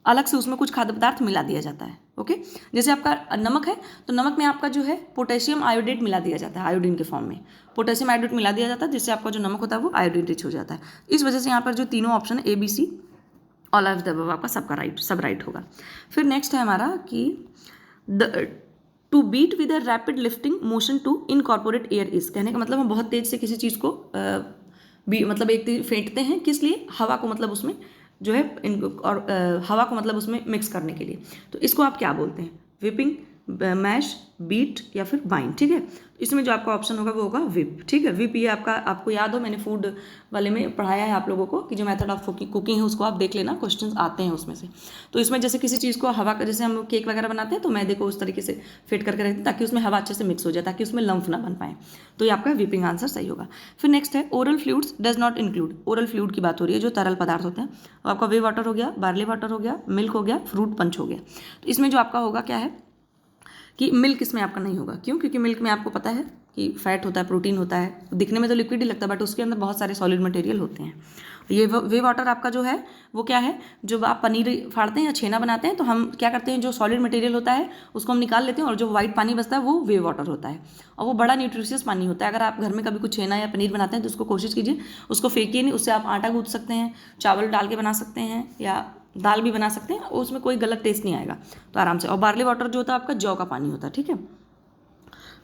अलग से उसमें कुछ खाद्य पदार्थ मिला दिया जाता है। ओके, जैसे आपका नमक है तो नमक में आपका जो है पोटेशियम आयोडेट मिला दिया जाता है, आयोडीन के फॉर्म में पोटेशियम आयोडेट मिला दिया जाता है, जिससे आपका जो नमक होता है वो आयोडीन रिच हो जाता है। इस वजह से यहाँ पर जो तीनों ऑप्शन है ABC all of the above आपका सब राइट होगा। फिर नेक्स्ट है हमारा कि to beat with a rapid lifting motion to incorporate air is. कहने का मतलब हम बहुत तेज से किसी चीज़ को मतलब एक तीर फेंटते हैं, किस लिए, हवा को मतलब उसमें जो है और हवा को मतलब उसमें मिक्स करने के लिए। तो इसको आप क्या बोलते हैं, विपिंग, मैश, बीट या फिर बाइंड। ठीक है, इसमें जो आपका ऑप्शन होगा वो होगा विप। ठीक है, विप ये आपको याद हो, मैंने फूड वाले में पढ़ाया है आप लोगों को कि जो मेथड ऑफ कुकिंग है उसको आप देख लेना, क्वेश्चंस आते हैं उसमें से। तो इसमें जैसे किसी चीज़ को हवा का, जैसे हम लोग केक वगैरह बनाते हैं तो मैदे को उस तरीके से फिट करके रखते हैं ताकि उसमें हवा अच्छे से मिक्स हो जाए, ताकि उसमें लम्फ ना बन पाए। तो ये आपका विपिंग आंसर सही होगा। फिर नेक्स्ट है oral fluids does not include. Oral fluid की बात हो रही है, जो तरल पदार्थ होते हैं। आपका वे वाटर हो गया, बार्ले वाटर हो गया, मिल्क हो गया, फ्रूट पंच हो गया। तो इसमें जो आपका होगा क्या है कि मिल्क इसमें आपका नहीं होगा। क्यों? क्योंकि मिल्क में आपको पता है कि फैट होता है, प्रोटीन होता है, दिखने में तो लिक्विड ही लगता है बट उसके अंदर बहुत सारे सॉलिड मटेरियल होते हैं। ये वे वाटर आपका जो है वो क्या है, जब आप पनीर फाड़ते हैं या छेना बनाते हैं तो हम क्या करते हैं, जो सॉलिड मटेरियल होता है उसको हम निकाल लेते हैं और जो वाइट पानी बचता है वो वे वाटर होता है और वो बड़ा न्यूट्रिशियस पानी होता है। अगर आप घर में कभी कुछ छेना या पनीर बनाते हैं तो उसको कोशिश कीजिए उसको फेंकिए नहीं, उससे आप आटा गूंथ सकते हैं, चावल डाल के बना सकते हैं या दाल भी बना सकते हैं, उसमें कोई गलत टेस्ट नहीं आएगा तो आराम से। और बार्ले वाटर जो होता है आपका जौ का पानी होता है। ठीक है,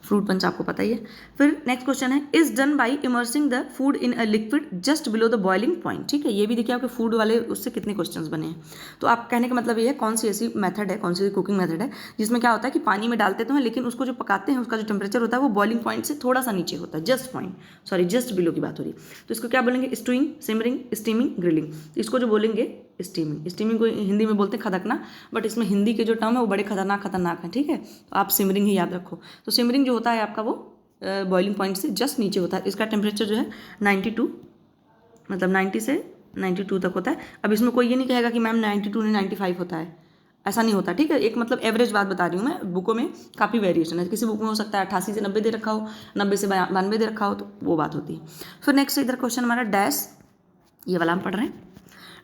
फ्रूट पंच आपको पता ही है। फिर नेक्स्ट क्वेश्चन है is done by immersing the food in a liquid just below the boiling point. ठीक है, ये भी देखिए आपके फूड वाले उससे कितने क्वेश्चंस बने हैं। तो आप कहने का मतलब ये है कौन सी ऐसी मेथड है, कौन सी कुकिंग मेथड है जिसमें क्या होता है कि पानी में डालते तो हैं लेकिन उसको जो पकाते हैं उसका जो टेम्परेचर होता है वो बॉइलिंग पॉइंट से थोड़ा सा नीचे होता है, जस्ट बिलो की बात हो रही है। तो इसको क्या बोलेंगे, स्टूइंग, सिमरिंग, स्टीमिंग, ग्रिलिंग। इसको जो बोलेंगे स्टीमिंग को हिंदी में बोलते हैं खदकना, बट इसमें हिंदी के जो टर्म है वो बड़े खतरनाक हैं। ठीक है, तो आप सिमरिंग ही याद रखो। तो सिमरिंग जो होता है आपका वो बॉइलिंग पॉइंट से जस्ट नीचे होता है। इसका टेम्परेचर जो है 92 मतलब 90 से 92 तक होता है। अब इसमें कोई ये नहीं कहेगा कि मैम 92 नहीं 95 होता है, ऐसा नहीं होता। ठीक है, एक मतलब एवरेज बात बता रही हूँ मैं, बुकों में काफ़ी वेरिएशन है, किसी बुक में हो सकता है 88 से 90 दे रखा हो, 90 से 92 दे रखा हो, तो वो बात होती है। फिर नेक्स्ट इधर क्वेश्चन हमारा डैश, ये वाला हम पढ़ रहे हैं,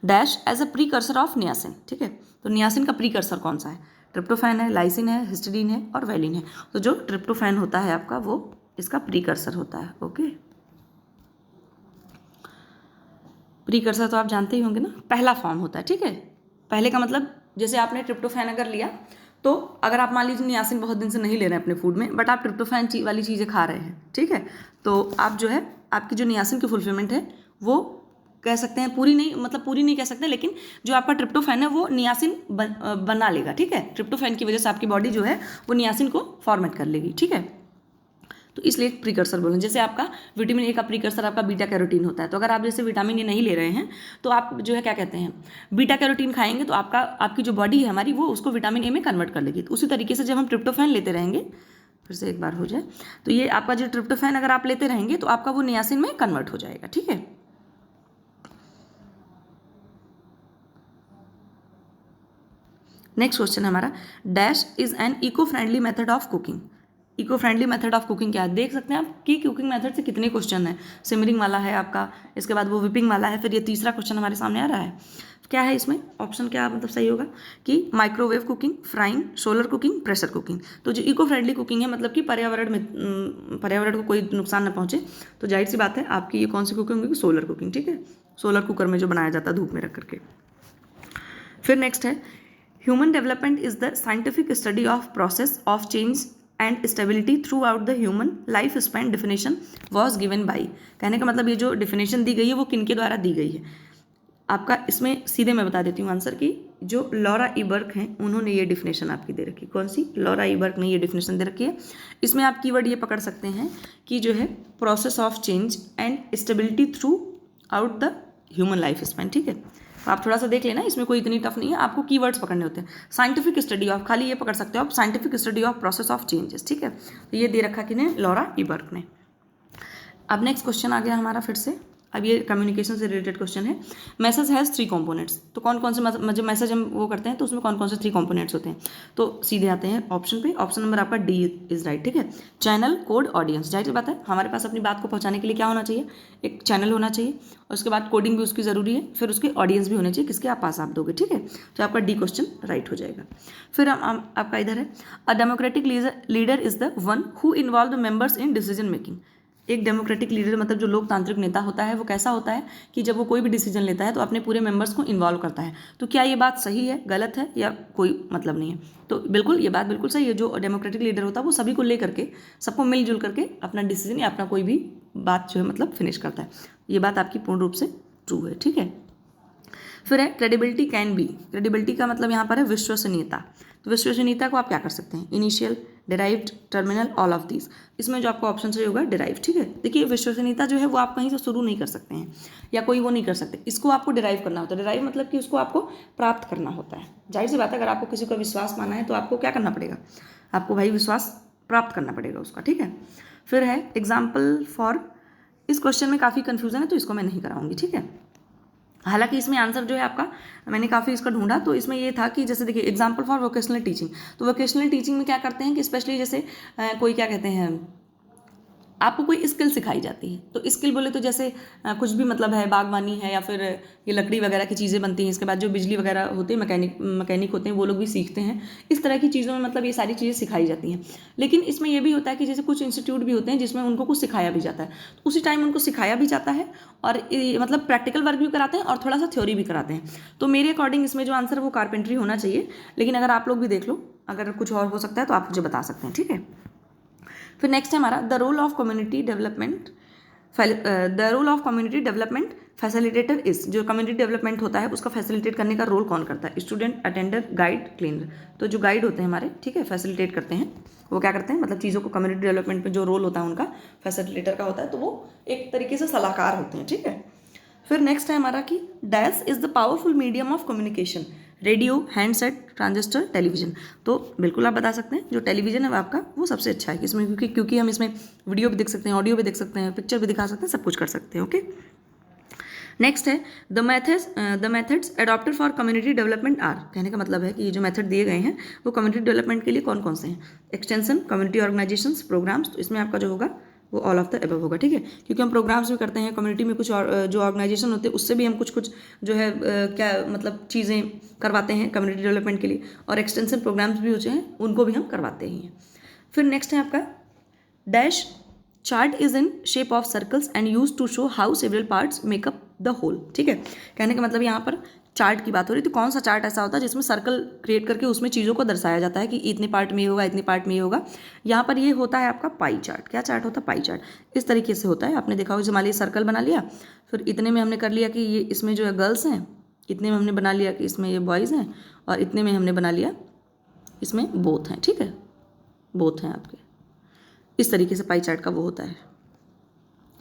dash as a precursor of niacin. ठीक है, तो नियासिन का प्रीकर्सर कौन सा है, ट्रिप्टोफैन है, लाइसिन है, हिस्टिडीन है और वैलिन है। तो जो ट्रिप्टोफैन होता है आपका वो इसका प्रीकर्सर होता है। ओके, प्रीकर्सर तो आप जानते ही होंगे ना, पहला फॉर्म होता है। ठीक है, पहले का मतलब जैसे आपने ट्रिप्टोफैन अगर लिया तो अगर आप मान लीजिए नियासिन बहुत दिन से नहीं ले रहे हैं अपने फूड में बट आप ट्रिप्टोफैन वाली चीज़ें खा रहे हैं, ठीक है, तो आप जो है आपकी जो नियासिन की फुलफिलमेंट है वो कह सकते हैं पूरी नहीं कह सकते, लेकिन जो आपका ट्रिप्टोफैन है वो नियासिन बना लेगा। ठीक है, ट्रिप्टोफैन की वजह से आपकी बॉडी जो है वो नियासिन को फॉर्मेट कर लेगी। ठीक है, तो इसलिए प्रीकर्सर बोलें। जैसे आपका विटामिन ए का प्रीकर्सर आपका बीटा कैरोटीन होता है, तो अगर आप जैसे विटामिन ए नहीं ले रहे हैं तो आप जो है क्या कहते हैं बीटा कैरोटीन खाएंगे तो आपकी जो बॉडी है हमारी वो उसको विटामिन ए में कन्वर्ट कर लेगी। तो उसी तरीके से जब हम ट्रिप्टोफैन लेते रहेंगे, फिर से एक बार हो जाए, तो ये आपका जो ट्रिप्टोफैन अगर आप लेते रहेंगे तो आपका वो नियासिन में कन्वर्ट हो जाएगा। ठीक है, नेक्स्ट क्वेश्चन हमारा dash is an eco friendly method of cooking. Eco friendly method of cooking क्या है, देख सकते हैं आप कि कुकिंग मेथड से कितने क्वेश्चन हैं। सिमरिंग वाला है आपका, इसके बाद वो विपिंग वाला है, फिर ये तीसरा क्वेश्चन हमारे सामने आ रहा है क्या है इसमें ऑप्शन क्या मतलब सही होगा कि microwave cooking, frying, solar cooking, pressure cooking. तो जो इको फ्रेंडली कुकिंग है मतलब कि पर्यावरण को कोई नुकसान न पहुंचे, तो जाहिर सी बात है आपकी ये कौन सी कुकिंग होगी, सोलर कुकिंग। ठीक है, सोलर कुकर में जो बनाया जाता है धूप में रख करके। फिर नेक्स्ट है human development is the scientific study of process of change and stability through out the human life span. Definition was given by. कहने का मतलब ये जो डिफिनेशन दी गई है वो किनके द्वारा दी गई है आपका, इसमें सीधे मैं बता देती हूँ आंसर की, जो लॉरा इबर्ग हैं उन्होंने ये डिफिनेशन आपकी दे रखी। कौन सी? लॉरा इबर्ग ने ये डिफिनेशन दे रखी है। इसमें आप कीवर्ड ये पकड़ सकते हैं कि जो है process of change and stability through out the human life span. ठीक है, तो आप थोड़ा सा देख लेना, इसमें कोई इतनी टफ नहीं है, आपको कीवर्ड्स पकड़ने होते हैं। साइंटिफिक स्टडी ऑफ, खाली ये पकड़ सकते हो आप, scientific study of process of changes. ठीक है, तो ये दे रखा किन्हें? लॉरा इबर्ग ने। अब नेक्स्ट क्वेश्चन आ गया हमारा फिर से, अब ये कम्युनिकेशन से रिलेटेड क्वेश्चन है। Message has 3 components. तो कौन कौन से जब मैसेज हम वो करते हैं तो उसमें कौन कौन से 3 कंपोनेंट्स होते हैं? तो सीधे आते हैं ऑप्शन पे। ऑप्शन नंबर आपका डी इज राइट। ठीक है, चैनल, कोड, ऑडियंस। जाहिर सी बात है हमारे पास अपनी बात को पहुंचाने के लिए क्या होना चाहिए? एक चैनल होना चाहिए, और उसके बाद कोडिंग भी उसकी ज़रूरी है, फिर उसके ऑडियंस भी होने चाहिए किसके आप पास आप दोगे। ठीक है, तो आपका डी क्वेश्चन राइट हो जाएगा। फिर आपका इधर है a democratic leader is the one who involve the members in decision making. एक डेमोक्रेटिक लीडर मतलब जो लोकतांत्रिक नेता होता है वो कैसा होता है कि जब वो कोई भी डिसीजन लेता है तो अपने पूरे मेंबर्स को इन्वॉल्व करता है। तो क्या ये बात सही है, गलत है, या कोई मतलब नहीं है? तो बिल्कुल ये बात बिल्कुल सही है। जो डेमोक्रेटिक लीडर होता है वो सभी को ले करके, सबको मिलजुल करके अपना डिसीजन या अपना कोई भी बात जो है मतलब फिनिश करता है। ये बात आपकी पूर्ण रूप से ट्रू है। ठीक है, फिर है क्रेडिबिलिटी कैन बी। क्रेडिबिलिटी का मतलब यहाँ पर है विश्वसनीयता। तो विश्वसनीयता को आप क्या कर सकते हैं? Initial, derived, terminal, all of these. इसमें जो आपका ऑप्शन सही होगा डिराइव। ठीक है, देखिए विश्वसनीयता जो है वो आप कहीं से शुरू नहीं कर सकते हैं या कोई वो नहीं कर सकते, इसको आपको डिराइव करना होता है। डिराइव मतलब कि उसको आपको प्राप्त करना होता है। जाहिर सी बात है अगर आपको किसी का विश्वास माना है तो आपको क्या करना पड़ेगा? आपको भाई विश्वास प्राप्त करना पड़ेगा उसका। ठीक है, फिर है एग्जाम्पल फॉर। इस क्वेश्चन में काफ़ी कन्फ्यूजन है तो इसको मैं नहीं कराऊंगी। ठीक है, हालांकि इसमें आंसर जो है आपका मैंने काफ़ी इसका ढूंढा तो इसमें ये था कि जैसे देखिए एग्जाम्पल फॉर वोकेशनल टीचिंग। तो वोकेशनल टीचिंग में क्या करते हैं कि स्पेशली जैसे कोई क्या कहते हैं, आपको कोई स्किल सिखाई जाती है। तो स्किल बोले तो जैसे कुछ भी मतलब है, बागवानी है या फिर ये लकड़ी वगैरह की चीज़ें बनती हैं, इसके बाद जो बिजली वगैरह होती है, मैकेनिक होते हैं, वो लोग भी सीखते हैं। इस तरह की चीज़ों में मतलब ये सारी चीज़ें सिखाई जाती हैं। लेकिन इसमें ये भी होता है कि जैसे कुछ इंस्टीट्यूट भी होते हैं जिसमें उनको कुछ सिखाया भी जाता है, तो उसी टाइम उनको सिखाया भी जाता है और मतलब प्रैक्टिकल वर्क भी कराते हैं और थोड़ा सा थ्योरी भी कराते हैं। तो मेरे अकॉर्डिंग इसमें जो आंसर है वो कारपेंट्री होना चाहिए, लेकिन अगर आप लोग भी देख लो, अगर कुछ और हो सकता है तो आप मुझे बता सकते हैं। ठीक है, फिर नेक्स्ट है हमारा the role of community development. The role of community development facilitator is. जो कम्युनिटी डेवलपमेंट होता है उसका फैसिलिटेट करने का रोल कौन करता है? Student, attender, guide, cleaner. तो जो गाइड होते हैं हमारे, ठीक है, फैसिलिटेट करते हैं, वो क्या करते हैं मतलब चीज़ों को कम्युनिटी डेवलपमेंट में जो रोल होता है उनका फैसिलिटेटर का होता है, तो वो एक तरीके से सलाहकार होते हैं। ठीक है, फिर नेक्स्ट है हमारा कि dash is the powerful medium of communication. Radio, handset, transistor, television. तो बिल्कुल आप बता सकते हैं जो टेलीविजन है आपका वो सबसे अच्छा है इसमें, क्योंकि हम इसमें वीडियो भी देख सकते हैं, ऑडियो भी देख सकते हैं, पिक्चर भी दिखा सकते हैं, सब कुछ कर सकते हैं। ओके, नेक्स्ट है the methods adopted for community development are. कहने का मतलब है कि ये जो मेथड दिए गए हैं वो कम्युनिटी डेवलपमेंट के लिए कौन कौन से हैं? Extension, community organisations, programmes. तो इसमें आपका जो होगा वो ऑल ऑफ द एबव होगा। ठीक है, क्योंकि हम प्रोग्राम्स भी करते हैं, कम्युनिटी में कुछ और जो ऑर्गेनाइजेशन होते हैं उससे भी हम कुछ जो है क्या मतलब चीज़ें करवाते हैं कम्युनिटी डेवलपमेंट के लिए, और एक्सटेंशन प्रोग्राम्स भी होते हैं उनको भी हम करवाते ही हैं। फिर नेक्स्ट है आपका dash chart is in shape of circles and use to show how several parts make up the whole. ठीक है, कहने का मतलब यहाँ पर चार्ट की बात हो रही है। तो कौन सा चार्ट ऐसा होता है जिसमें सर्कल क्रिएट करके उसमें चीज़ों को दर्शाया जाता है कि इतने पार्ट में ये होगा, इतने पार्ट में ये होगा। यहाँ पर ये होता है आपका पाई चार्ट। क्या चार्ट होता है? Pie chart. इस तरीके से होता है, आपने देखा होगा, मान लीजिए सर्कल बना लिया, फिर इतने में हमने कर लिया कि ये इसमें जो है गर्ल्स हैं, इतने में हमने बना लिया कि इसमें ये बॉयज़ हैं, और इतने में हमने बना लिया इसमें बोथ हैं। ठीक है, बोथ हैं आपके। इस तरीके से पाई चार्ट का वो होता है,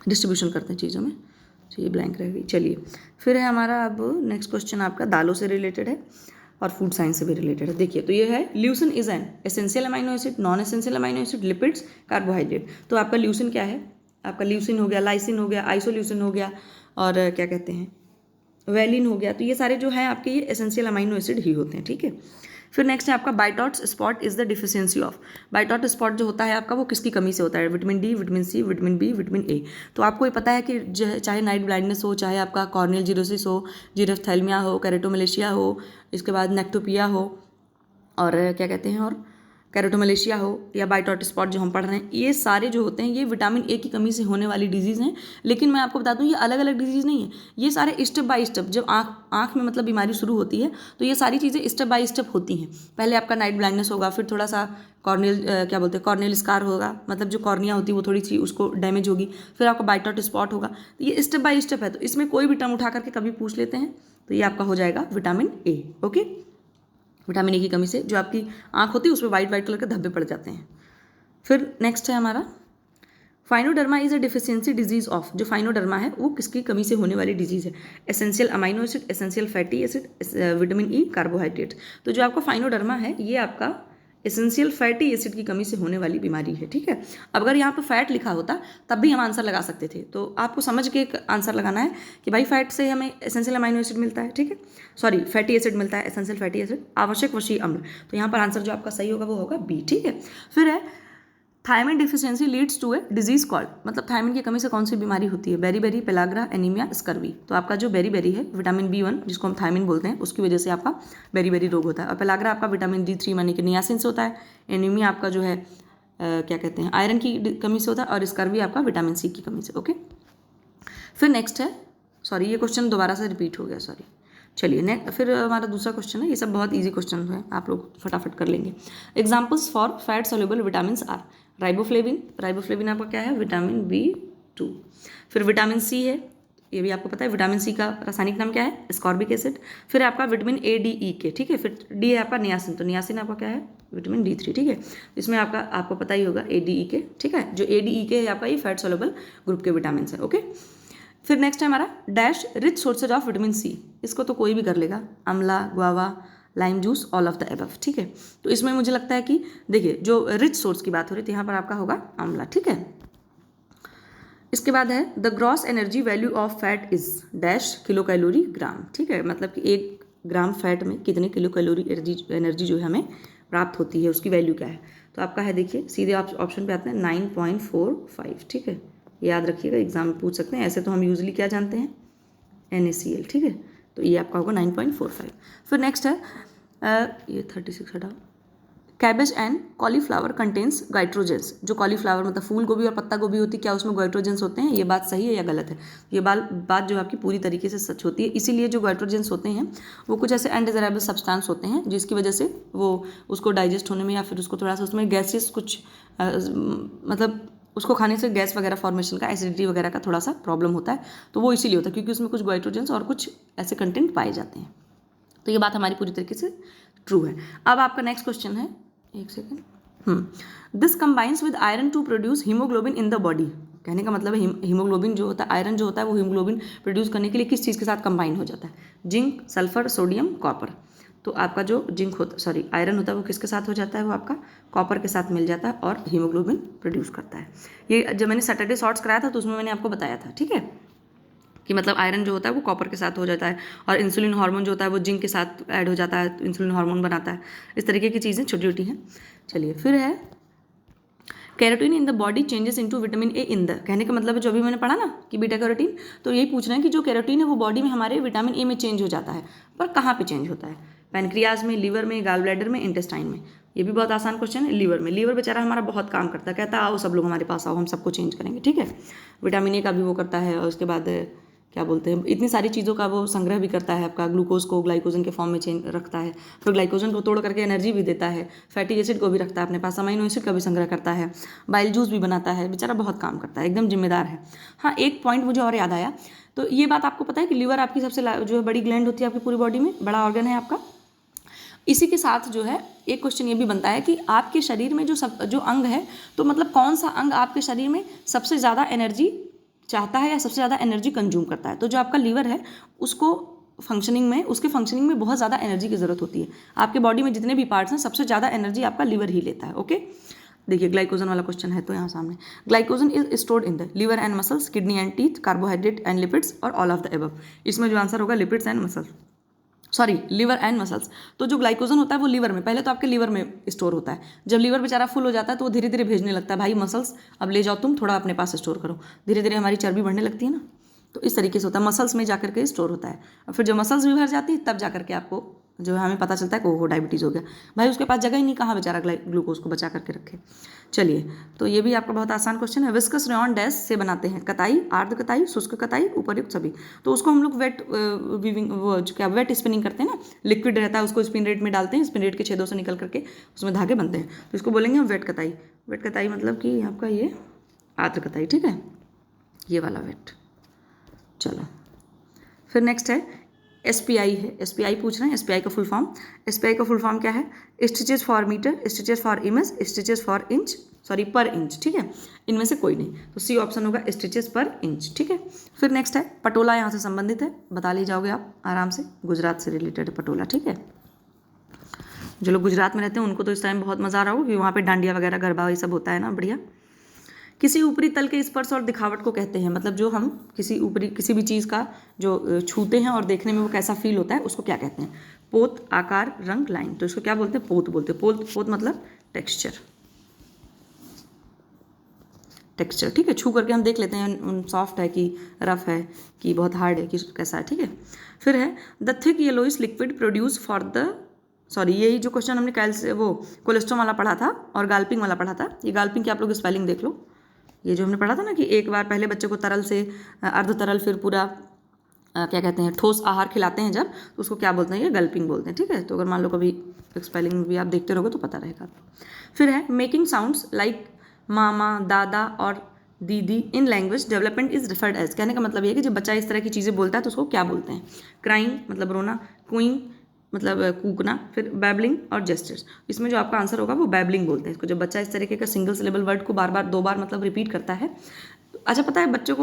डिस्ट्रीब्यूशन करते हैं चीज़ों में। ये ब्लैंक रह गई। चलिए, फिर है हमारा अब नेक्स्ट क्वेश्चन आपका दालों से रिलेटेड है और फूड साइंस से भी रिलेटेड है। देखिए, तो ये है leucine is an essential amino acid, non essential amino acid, lipids, carbohydrate. तो आपका ल्यूसिन क्या है? आपका ल्यूसिन हो गया, लाइसिन हो गया, आइसोल्यूसिन हो गया, और क्या कहते हैं, वैलिन हो गया। तो ये सारे जो है आपके ये एसेंशियल अमाइनो एसिड ही होते हैं। ठीक है, फिर नेक्स्ट है आपका Bitot's spot is the deficiency of. Bitot spot जो होता है आपका वो किसकी कमी से होता है? Vitamin D, vitamin C, vitamin B, vitamin A. तो आपको ये पता है कि चाहे नाइट ब्लाइंडनेस हो, चाहे आपका कॉर्नियल जीरोसिस हो, जीरोफ्थैल्मिया हो, कैरेटोमलेशिया हो, इसके बाद नेक्टोपिया हो, और क्या कहते हैं, और कैरेटोमलेशिया हो, या बाइटॉट स्पॉट जो हम पढ़ रहे हैं, ये सारे जो होते हैं ये विटामिन ए की कमी से होने वाली डिजीज़ हैं। लेकिन मैं आपको बता दूं ये अलग अलग डिजीज़ नहीं है, ये सारे स्टेप बाय स्टेप, जब आँख में मतलब बीमारी शुरू होती है तो ये सारी चीज़ें स्टेप बाय स्टेप होती हैं। पहले आपका नाइट ब्लाइंडनेस होगा, फिर थोड़ा सा कॉर्नियल क्या बोलते हैं, कॉर्नियल स्कार होगा, मतलब जो कॉर्निया होती है वो थोड़ी सी उसको डैमेज होगी, फिर आपका बाइटॉट स्पॉट होगा। तो ये स्टेप बाय स्टेप है, तो इसमें कोई भी टर्म उठा करके कभी पूछ लेते हैं तो ये आपका हो जाएगा vitamin A. Okay, vitamin A की कमी से जो आपकी आँख होती है उसमें वाइट वाइट कलर के धब्बे पड़ जाते हैं। फिर नेक्स्ट है हमारा phrynoderma is a deficiency disease of. जो फाइनोडर्मा है वो किसकी कमी से होने वाली डिजीज है? Essential amino acid, essential fatty acid, vitamin E, carbohydrate. तो जो आपका फाइनोडर्मा है ये आपका एसेंशियल फैटी एसिड की कमी से होने वाली बीमारी है। ठीक है, अब अगर यहाँ पर फैट लिखा होता तब भी हम आंसर लगा सकते थे, तो आपको समझ के एक आंसर लगाना है कि भाई फैट से हमें एसेंशियल अमाइनो एसिड मिलता है, ठीक है, सॉरी फैटी एसिड मिलता है, एसेंशियल फैटी एसिड, आवश्यक वशीय अम्ल। तो यहाँ पर आंसर जो आपका सही होगा वो होगा बी। ठीक है, फिर है thiamine deficiency leads to a disease called, मतलब थायमिन की कमी से कौन सी बीमारी होती है? Beri, pellagra, anaemia, scurvy. तो आपका जो बेरी है विटामिन B1 जिसको हम थायमिन बोलते हैं उसकी वजह से आपका बेरी रोग होता है, और पेलाग्रा आपका विटामिन D3 यानी कि नियासिन से होता है, एनीमिया आपका जो है क्या कहते हैं आयरन की कमी से होता है, और स्कर्वी आपका विटामिन सी की कमी से। ओके, फिर नेक्स्ट है, सॉरी ये क्वेश्चन दोबारा से रिपीट हो गया, सॉरी। चलिए नेक्स्ट, फिर हमारा दूसरा क्वेश्चन है, ये सब बहुत इजी क्वेश्चन है, आप लोग फटाफट कर लेंगे। Examples for fat soluble vitamin are riboflavin आपका क्या है? Vitamin B2। फिर विटामिन सी है, ये भी आपको पता है, विटामिन सी का रासायनिक नाम क्या है? Ascorbic acid. फिर आपका विटामिन ADE ठीक है, फिर डी है आपका नियासिन, तो नियासिन आपका क्या है? Vitamin D3। ठीक है, इसमें आपको पता ही होगा ADE ठीक है, जो ADE है आपका ये फैट सोल्यूबल ग्रुप के विटामिन है। ओके, फिर नेक्स्ट है हमारा dash rich sources of vitamin C. इसको तो कोई भी कर लेगा, amla, guava, lime juice, all of the above. ठीक है, तो इसमें मुझे लगता है कि देखिए जो रिच सोर्स की बात हो रही थी यहाँ पर आपका होगा आंवला। ठीक है, इसके बाद है the gross energy value of fat is dash kilo calorie gram. ठीक है, मतलब कि 1 ग्राम फैट में कितने किलो कैलोरी एनर्जी जो है हमें प्राप्त होती है, उसकी वैल्यू क्या है? तो आपका है, देखिए सीधे ऑप्शन पे आते हैं 9.45। ठीक है, याद रखिएगा, एग्जाम में पूछ सकते हैं। ऐसे तो हम यूजली क्या जानते हैं? NaCl। ठीक है, तो ये आपका होगा 9.45। फिर नेक्स्ट है ये 36 हटाओ, कैबेज एंड कॉलीफ्लावर कंटेन्स गाइट्रोजेंस। जो कॉलीफ्लावर मतलब फूल गोभी और पत्ता गोभी होती है, क्या उसमें गाइट्रोजेंस होते हैं? ये बात सही है या गलत है? ये बात जो आपकी पूरी तरीके से सच होती है। इसीलिए जो गाइट्रोजेंस होते हैं वो कुछ ऐसे अनडिजायरेबल सब्सटेंस होते हैं जिसकी वजह से वो उसको डाइजेस्ट होने में या फिर उसको थोड़ा सा उसमें गैसेस कुछ मतलब उसको खाने से गैस वगैरह फॉर्मेशन का, एसिडिटी वगैरह का थोड़ा सा प्रॉब्लम होता है, तो वो इसीलिए होता है क्योंकि उसमें कुछ गाइट्रोजेंस और कुछ ऐसे कंटेंट पाए जाते हैं। तो ये बात हमारी पूरी तरीके से ट्रू है। अब आपका नेक्स्ट क्वेश्चन है, एक second, this combines with iron to produce haemoglobin in the body. कहने का मतलब है हीमोग्लोबिन जो होता है, आयरन जो होता है वो हीमोग्लोबिन प्रोड्यूस करने के लिए किस चीज़ के साथ कंबाइन हो जाता है? Zinc, sulphur, sodium, copper. तो आपका जो जिंक होता सॉरी आयरन होता है वो किसके साथ हो जाता है? वो आपका कॉपर के साथ मिल जाता है और हीमोग्लोबिन प्रोड्यूस करता है। ये जब मैंने सैटरडे शॉर्ट्स कराया था तो उसमें मैंने आपको बताया था। ठीक है, कि मतलब आयरन जो होता है वो कॉपर के साथ हो जाता है और इंसुलिन हार्मोन जो होता है वो जिंक के साथ ऐड हो जाता है, तो इंसुलिन हार्मोन बनाता है। इस तरीके की चीज़ें छोटी छोटी हैं। चलिए, फिर है carotene in the body changes into vitamin A in the. कहने का मतलब है जो भी मैंने पढ़ा ना कि बीटा कैरोटीन, तो यही पूछ रहे हैं कि जो कैरोटीन है वो बॉडी में हमारे विटामिन ए में चेंज हो जाता है, पर कहाँ पे चेंज होता है? पैनक्रियाज में, लीवर में, गाल ब्लैडर में, इंटेस्टाइन में। ये भी बहुत आसान क्वेश्चन है। लीवर में, लीवर बेचारा हमारा बहुत काम करता है, कहता है आओ सब लोग हमारे पास आओ, हम सबको चेंज करेंगे। ठीक है, विटामिन ए का भी वो करता है, और उसके बाद क्या बोलते हैं, इतनी सारी चीज़ों का वो संग्रह भी करता है, आपका ग्लूकोज को ग्लाइकोजन के फॉर्म में चेंज रखता है, फिर ग्लाइकोजन को तोड़ करके एनर्जी भी देता है, फैटी एसिड को भी रखता है अपने पास, अमाइनो एसिड का भी संग्रह करता है, बाइल जूस भी बनाता है, बेचारा बहुत काम करता है, एकदम जिम्मेदार है। हाँ, एक पॉइंट मुझे और याद आया, तो ये बात आपको पता है कि लीवर आपकी सबसे जो है बड़ी ग्लैंड होती है आपकी पूरी बॉडी में, बड़ा ऑर्गन है आपका। इसी के साथ जो है एक क्वेश्चन ये भी बनता है कि आपके शरीर में जो अंग है, तो मतलब कौन सा अंग आपके शरीर में सबसे ज़्यादा एनर्जी चाहता है या सबसे ज़्यादा एनर्जी कंज्यूम करता है? तो जो आपका लीवर है उसको उसके फंक्शनिंग में बहुत ज़्यादा एनर्जी की ज़रूरत होती है। आपके बॉडी में जितने भी पार्ट्स हैं सबसे ज़्यादा एनर्जी आपका लीवर ही लेता है। ओके, देखिए ग्लाइकोजन वाला क्वेश्चन है तो यहाँ सामने, glycogen is stored in the liver and muscles, kidney and teeth, carbohydrate and lipids और ऑल ऑफ द एबव। इसमें जो आंसर होगा lipids and muscles. Sorry, liver and muscles. तो जो ग्लाइकोजन होता है वो लीवर में, पहले तो आपके लीवर में स्टोर होता है, जब लीवर बेचारा फुल हो जाता है तो वो धीरे धीरे भेजने लगता है, भाई मसल्स अब ले जाओ तुम, थोड़ा अपने पास स्टोर करो। धीरे धीरे हमारी चर्बी बढ़ने लगती है ना, तो इस तरीके से होता है, मसल्स में जाकर के स्टोर होता है। और फिर जब मसल्स भी भर जाती है तब जाकर के आपको जो है हमें पता चलता है कि वो डायबिटीज़ हो गया, भाई उसके पास जगह ही नहीं, कहाँ बेचारा ग्लूकोज को बचा करके रखे। चलिए, तो ये भी आपका बहुत आसान क्वेश्चन है। विस्कस रेयॉन डैश से बनाते हैं, कताई, आर्द्र कताई, शुष्क कताई, उपर्युक्त सभी। तो उसको हम लोग वेट वीविंग, वो क्या वेट स्पिनिंग करते हैं ना, लिक्विड रहता है उसको स्पिन रेट में डालते हैं, स्पिन रेट के छेदों से निकल करके उसमें धागे बनते हैं, तो इसको बोलेंगे हम वेट कताई। वेट कताई मतलब कि आपका ये आर्द्र कताई, ठीक है, ये वाला वेट। चलो, फिर नेक्स्ट है SPI है, SPI पूछ रहे हैं, SPI का फुल फॉर्म। SPI का फुल फॉर्म क्या है? Stitches for metre, stitches for image, stitches for inch, sorry per inch, ठीक है, इनमें से कोई नहीं, तो सी ऑप्शन होगा स्टिचेज पर इंच, ठीक है। फिर नेक्स्ट है पटोला, यहाँ से संबंधित है, बता ले जाओगे आप आराम से, गुजरात से रिलेटेड है पटोला, ठीक है। जो लोग गुजरात में रहते हैं उनको तो इस टाइम बहुत मज़ा आ रहा होगा, क्योंकि वहाँ पे डांडिया वगैरह गरबा ये सब होता है ना, बढ़िया। किसी ऊपरी तल के स्पर्श और दिखावट को कहते हैं, मतलब जो हम किसी भी चीज़ का जो छूते हैं और देखने में वो कैसा फील होता है उसको क्या कहते हैं? पोत, आकार, रंग, लाइन। तो इसको क्या बोलते हैं? पोत बोलते हैं। पोत मतलब टेक्सचर, ठीक है, छू करके हम देख लेते हैं सॉफ्ट है कि रफ है कि बहुत हार्ड है कि कैसा है, ठीक है। फिर है the thick yellowish liquid produce for the, sorry यही जो क्वेश्चन हमने कैल से वो कोलेस्ट्रॉल वाला पढ़ा था और गाल्पिंग वाला पढ़ा था, ये गाल्पिंग की आप लोग स्पेलिंग देख लो। ये जो हमने पढ़ा था ना कि एक बार पहले बच्चे को तरल से अर्ध तरल फिर पूरा क्या कहते हैं ठोस आहार खिलाते हैं जब, तो उसको क्या बोलते हैं? ये गल्पिंग बोलते हैं, ठीक है। तो अगर मान लो कभी स्पेलिंग में भी आप देखते रहोगे तो पता रहेगा आपको। फिर है मेकिंग साउंड्स लाइक मामा, दादा और didi in language development is referred as. कहने का मतलब ये है कि जब बच्चा इस तरह की चीज़ें बोलता है तो उसको क्या बोलते हैं? क्राइंग मतलब रोना, क्वींग मतलब कूकना, फिर बैबलिंग और जेस्चर्स। इसमें जो आपका आंसर होगा वो बैबलिंग बोलते हैं इसको, जब बच्चा इस तरीके का सिंगल सिलेबल वर्ड को बार बार 2 बार मतलब रिपीट करता है। अच्छा, पता है बच्चों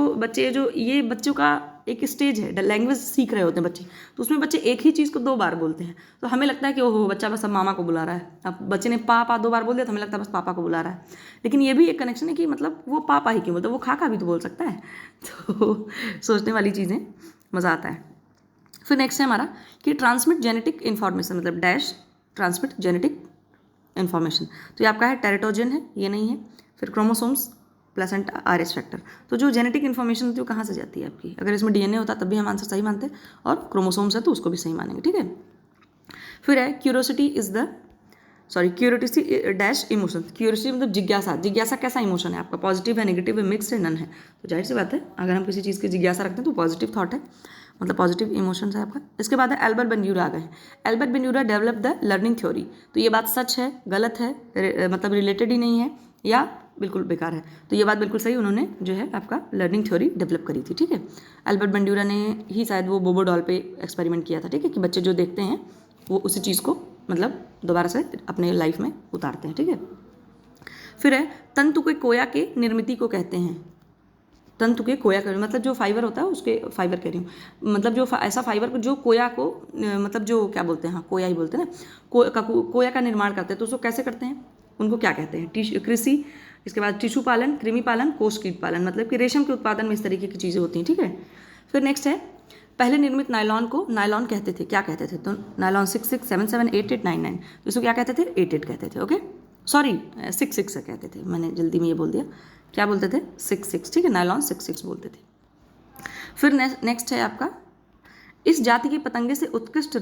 का एक स्टेज है, लैंग्वेज सीख रहे होते हैं बच्चे, तो उसमें बच्चे एक ही चीज़ को 2 बार बोलते हैं, तो हमें लगता है कि ओहो बच्चा बस अब मामा को बुला रहा है। अब बच्चे ने पा 2 बार बोल दिया तो हमें लगता है बस पापा को बुला रहा है, लेकिन ये भी एक कनेक्शन है कि मतलब वो पापा ही क्यों बोलता है, वो खाका भी तो बोल सकता है। तो सोचने वाली चीज़ें, मज़ा आता है। फिर नेक्स्ट है हमारा कि ट्रांसमिट जेनेटिक इन्फॉर्मेशन, मतलब डैश ट्रांसमिट जेनेटिक इन्फॉर्मेशन। तो ये आपका है टेरेटोजन है, ये नहीं है। फिर क्रोमोसोम्स, प्लेसेंटा, RS फैक्टर। तो जो जेनेटिक इन्फॉर्मेशन होती है वो कहाँ से जाती है आपकी? अगर इसमें DNA होता तब भी हम आंसर सही मानते, और क्रोमोसोम्स है तो उसको भी सही मानेंगे, ठीक है। फिर है curiosity is the, sorry curiosity dash emotion. Curiosity मतलब जिज्ञासा। जिज्ञासा कैसा इमोशन है आपका? पॉजिटिव है, नेगेटिव है, मिक्स्ड है, नन है? तो जाहिर सी बात है अगर हम किसी चीज़ की जिज्ञासा रखते हैं तो पॉजिटिव थॉट है, मतलब पॉजिटिव इमोशंस है आपका। इसके बाद है एल्बर्ट बेंड्यूरा आ गए हैं। Albert Bandura develop the learning theory. तो ये बात सच है, गलत है, मतलब रिलेटेड ही नहीं है, या बिल्कुल बेकार है? तो ये बात बिल्कुल सही, उन्होंने जो है आपका लर्निंग थ्योरी डेवलप करी थी, ठीक है। एल्बर्ट बेंड्यूरा ने ही शायद वो बोबो डॉल पे एक्सपेरिमेंट किया था, ठीक है, कि बच्चे जो देखते हैं वो उसी चीज़ को मतलब दोबारा से अपने लाइफ में उतारते हैं, ठीक है। फिर है तंतु के कोया के निर्मिति को कहते हैं। तंतु के कोया का मतलब जो फाइबर होता है उसके, फाइबर कह रही हूँ, मतलब जो ऐसा फाइबर जो कोया को मतलब जो क्या बोलते हैं, हाँ कोया ही बोलते हैं ना, कोया का निर्माण करते हैं, तो उसको कैसे करते हैं, उनको क्या कहते हैं? कृषि। इसके बाद टिश्यू पालन, कृमि पालन, कोष कीट पालन, मतलब कि रेशम के उत्पादन में इस तरीके की चीज़ें होती हैं, ठीक है। फिर नेक्स्ट है पहले निर्मित नायलॉन को नायलॉन कहते थे, क्या कहते थे? तो नायलॉन 66, 77, 88, 99, तो इसको क्या कहते थे? 88 कहते थे, ओके, सॉरी 66 कहते थे, मैंने जल्दी में ये बोल दिया, क्या बोलते थे? 66, ठीक है, नायलॉन 66 बोलते थे। फिर नेक्स्ट है आपका इस जाति के पतंगे से उत्कृष्ट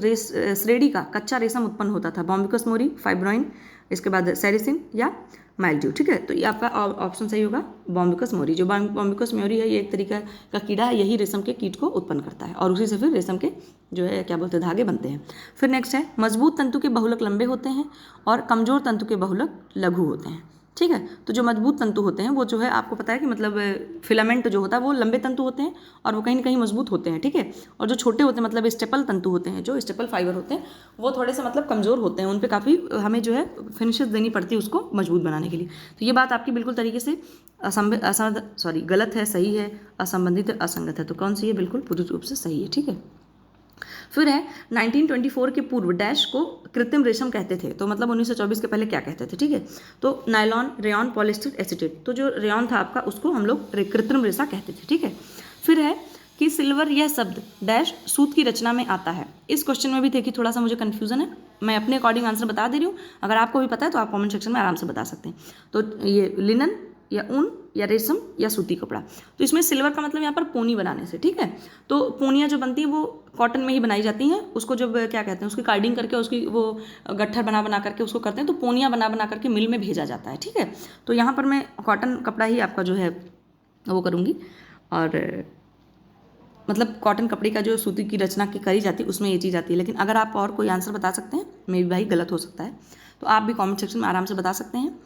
श्रेणी का कच्चा रेशम उत्पन्न होता था। बॉम्बिकस मोरी, फाइब्रोइन, इसके बाद सेरिसिन या माइल्ड्यू, ठीक है। तो ये आपका ऑप्शन सही होगा बॉम्बिकस मोरी। जो बॉम्बिकस मोरी है ये एक तरीका का कीड़ा है, यही रेशम के कीट को उत्पन्न करता है और उसी से फिर रेशम के जो है क्या बोलते हैं धागे बनते हैं। फिर नेक्स्ट है मजबूत तंतु के बहुलक लंबे होते हैं और कमजोर तंतु के बहुलक लघु होते हैं, ठीक है। तो जो मजबूत तंतु होते हैं वो जो है आपको पता है कि मतलब फिलामेंट जो होता है वो लंबे तंतु होते हैं और वो कहीं ना कहीं मजबूत होते हैं, ठीक है। और जो छोटे होते हैं मतलब स्टेपल तंतु होते हैं, जो स्टेपल फाइबर होते हैं वो थोड़े से मतलब कमज़ोर होते हैं, उन पर काफ़ी हमें जो है फिनिशेस देनी पड़ती है उसको मजबूत बनाने के लिए। तो ये बात आपकी बिल्कुल तरीके से गलत है, सही है, असंबंधित है, असंगत है। तो कौन सी है? बिल्कुल पूरी रूप से सही है, ठीक है। फिर है 1924 के पूर्व डैश को कृत्रिम रेशम कहते थे, तो मतलब 1924 के पहले क्या कहते थे, ठीक है। तो नायलॉन, रेयॉन, पॉलिस्टर, एसीटेट, तो जो रेयॉन था आपका उसको हम लोग कृत्रिम रेशा कहते थे, ठीक है। फिर है कि सिल्वर यह शब्द डैश सूत की रचना में आता है। इस क्वेश्चन में भी देखिए थोड़ा सा मुझे कन्फ्यूजन है, मैं अपने अकॉर्डिंग आंसर बता दे रही हूँ, अगर आपको भी पता है तो आप कमेंट सेक्शन में आराम से बता सकते हैं। तो ये लिनन या ऊन या रेशम या सूती कपड़ा, तो इसमें सिल्वर का मतलब यहाँ पर पोनी बनाने से, ठीक है। तो पोनियाँ जो बनती हैं वो कॉटन में ही बनाई जाती हैं, उसको जब क्या कहते हैं उसकी कार्डिंग करके उसकी वो गट्ठर बना करके उसको करते हैं, तो पोनियाँ बना करके मिल में भेजा जाता है, ठीक है। तो यहाँ पर मैं कॉटन कपड़ा ही आपका जो है वो करूँगी, और मतलब कॉटन कपड़े का जो सूती की रचना की करी जाती है उसमें ये चीज़ आती है। लेकिन अगर आप और कोई आंसर बता सकते हैं, मे भी भाई गलत हो सकता है, तो आप भी कमेंट सेक्शन में आराम से बता सकते हैं।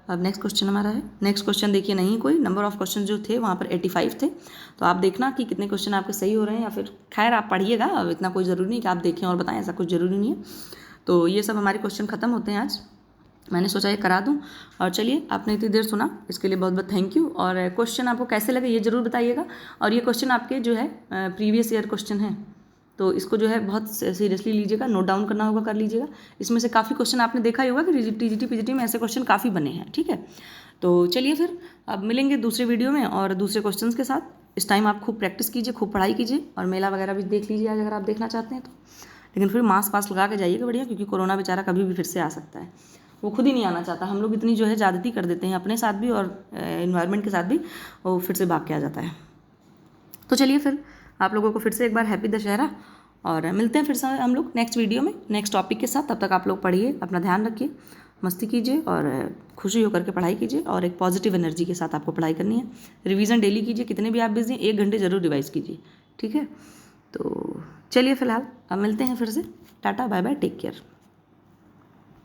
अब नेक्स्ट क्वेश्चन हमारा है, नेक्स्ट क्वेश्चन देखिए नहीं कोई नंबर ऑफ क्वेश्चन जो थे वहाँ पर 85 थे, तो आप देखना कि कितने क्वेश्चन आपके सही हो रहे हैं, या फिर खैर आप पढ़िएगा, अब इतना कोई ज़रूरी नहीं कि आप देखें और बताएं, ऐसा कुछ ज़रूरी नहीं है। तो ये सब हमारे क्वेश्चन ख़त्म होते हैं आज, मैंने सोचा ये करा दूं। और चलिए आपने इतनी देर सुना इसके लिए बहुत बहुत थैंक यू। और क्वेश्चन आपको कैसे लगे ये ज़रूर बताइएगा। और ये क्वेश्चन आपके जो है प्रीवियस ईयर क्वेश्चन है, तो इसको जो है बहुत सीरियसली लीजिएगा, नोट डाउन करना होगा, कर लीजिएगा। इसमें से काफ़ी क्वेश्चन आपने देखा ही होगा कि टीजीटी पीजीटी में ऐसे क्वेश्चन काफ़ी बने हैं, ठीक है। तो चलिए फिर अब मिलेंगे दूसरे वीडियो में और दूसरे क्वेश्चन के साथ। इस टाइम आप खूब प्रैक्टिस कीजिए, खूब पढ़ाई कीजिए, और मेला वगैरह भी देख लीजिए आज अगर आप देखना चाहते हैं तो। लेकिन फिर मास्क वास्क लगा के जाइएगा बढ़िया, क्योंकि कोरोना बेचारा कभी भी फिर से आ सकता है, वो खुद ही नहीं आना चाहता। हम लोग इतनी जो है ज़्यादती कर देते हैं अपने साथ भी और इन्वायरमेंट के साथ भी, वो फिर से भाग के आ जाता है। तो चलिए फिर आप लोगों को फिर से एक बार हैप्पी दशहरा, और मिलते हैं फिर से हम लोग नेक्स्ट वीडियो में नेक्स्ट टॉपिक के साथ। तब तक आप लोग पढ़िए, अपना ध्यान रखिए, मस्ती कीजिए और खुशी होकर के पढ़ाई कीजिए, और एक पॉजिटिव एनर्जी के साथ आपको पढ़ाई करनी है। रिवीजन डेली कीजिए, कितने भी आप बिजी हैं 1 घंटे ज़रूर रिवाइज कीजिए, ठीक है। तो चलिए फिलहाल अब मिलते हैं फिर से, tata bye bye, take care.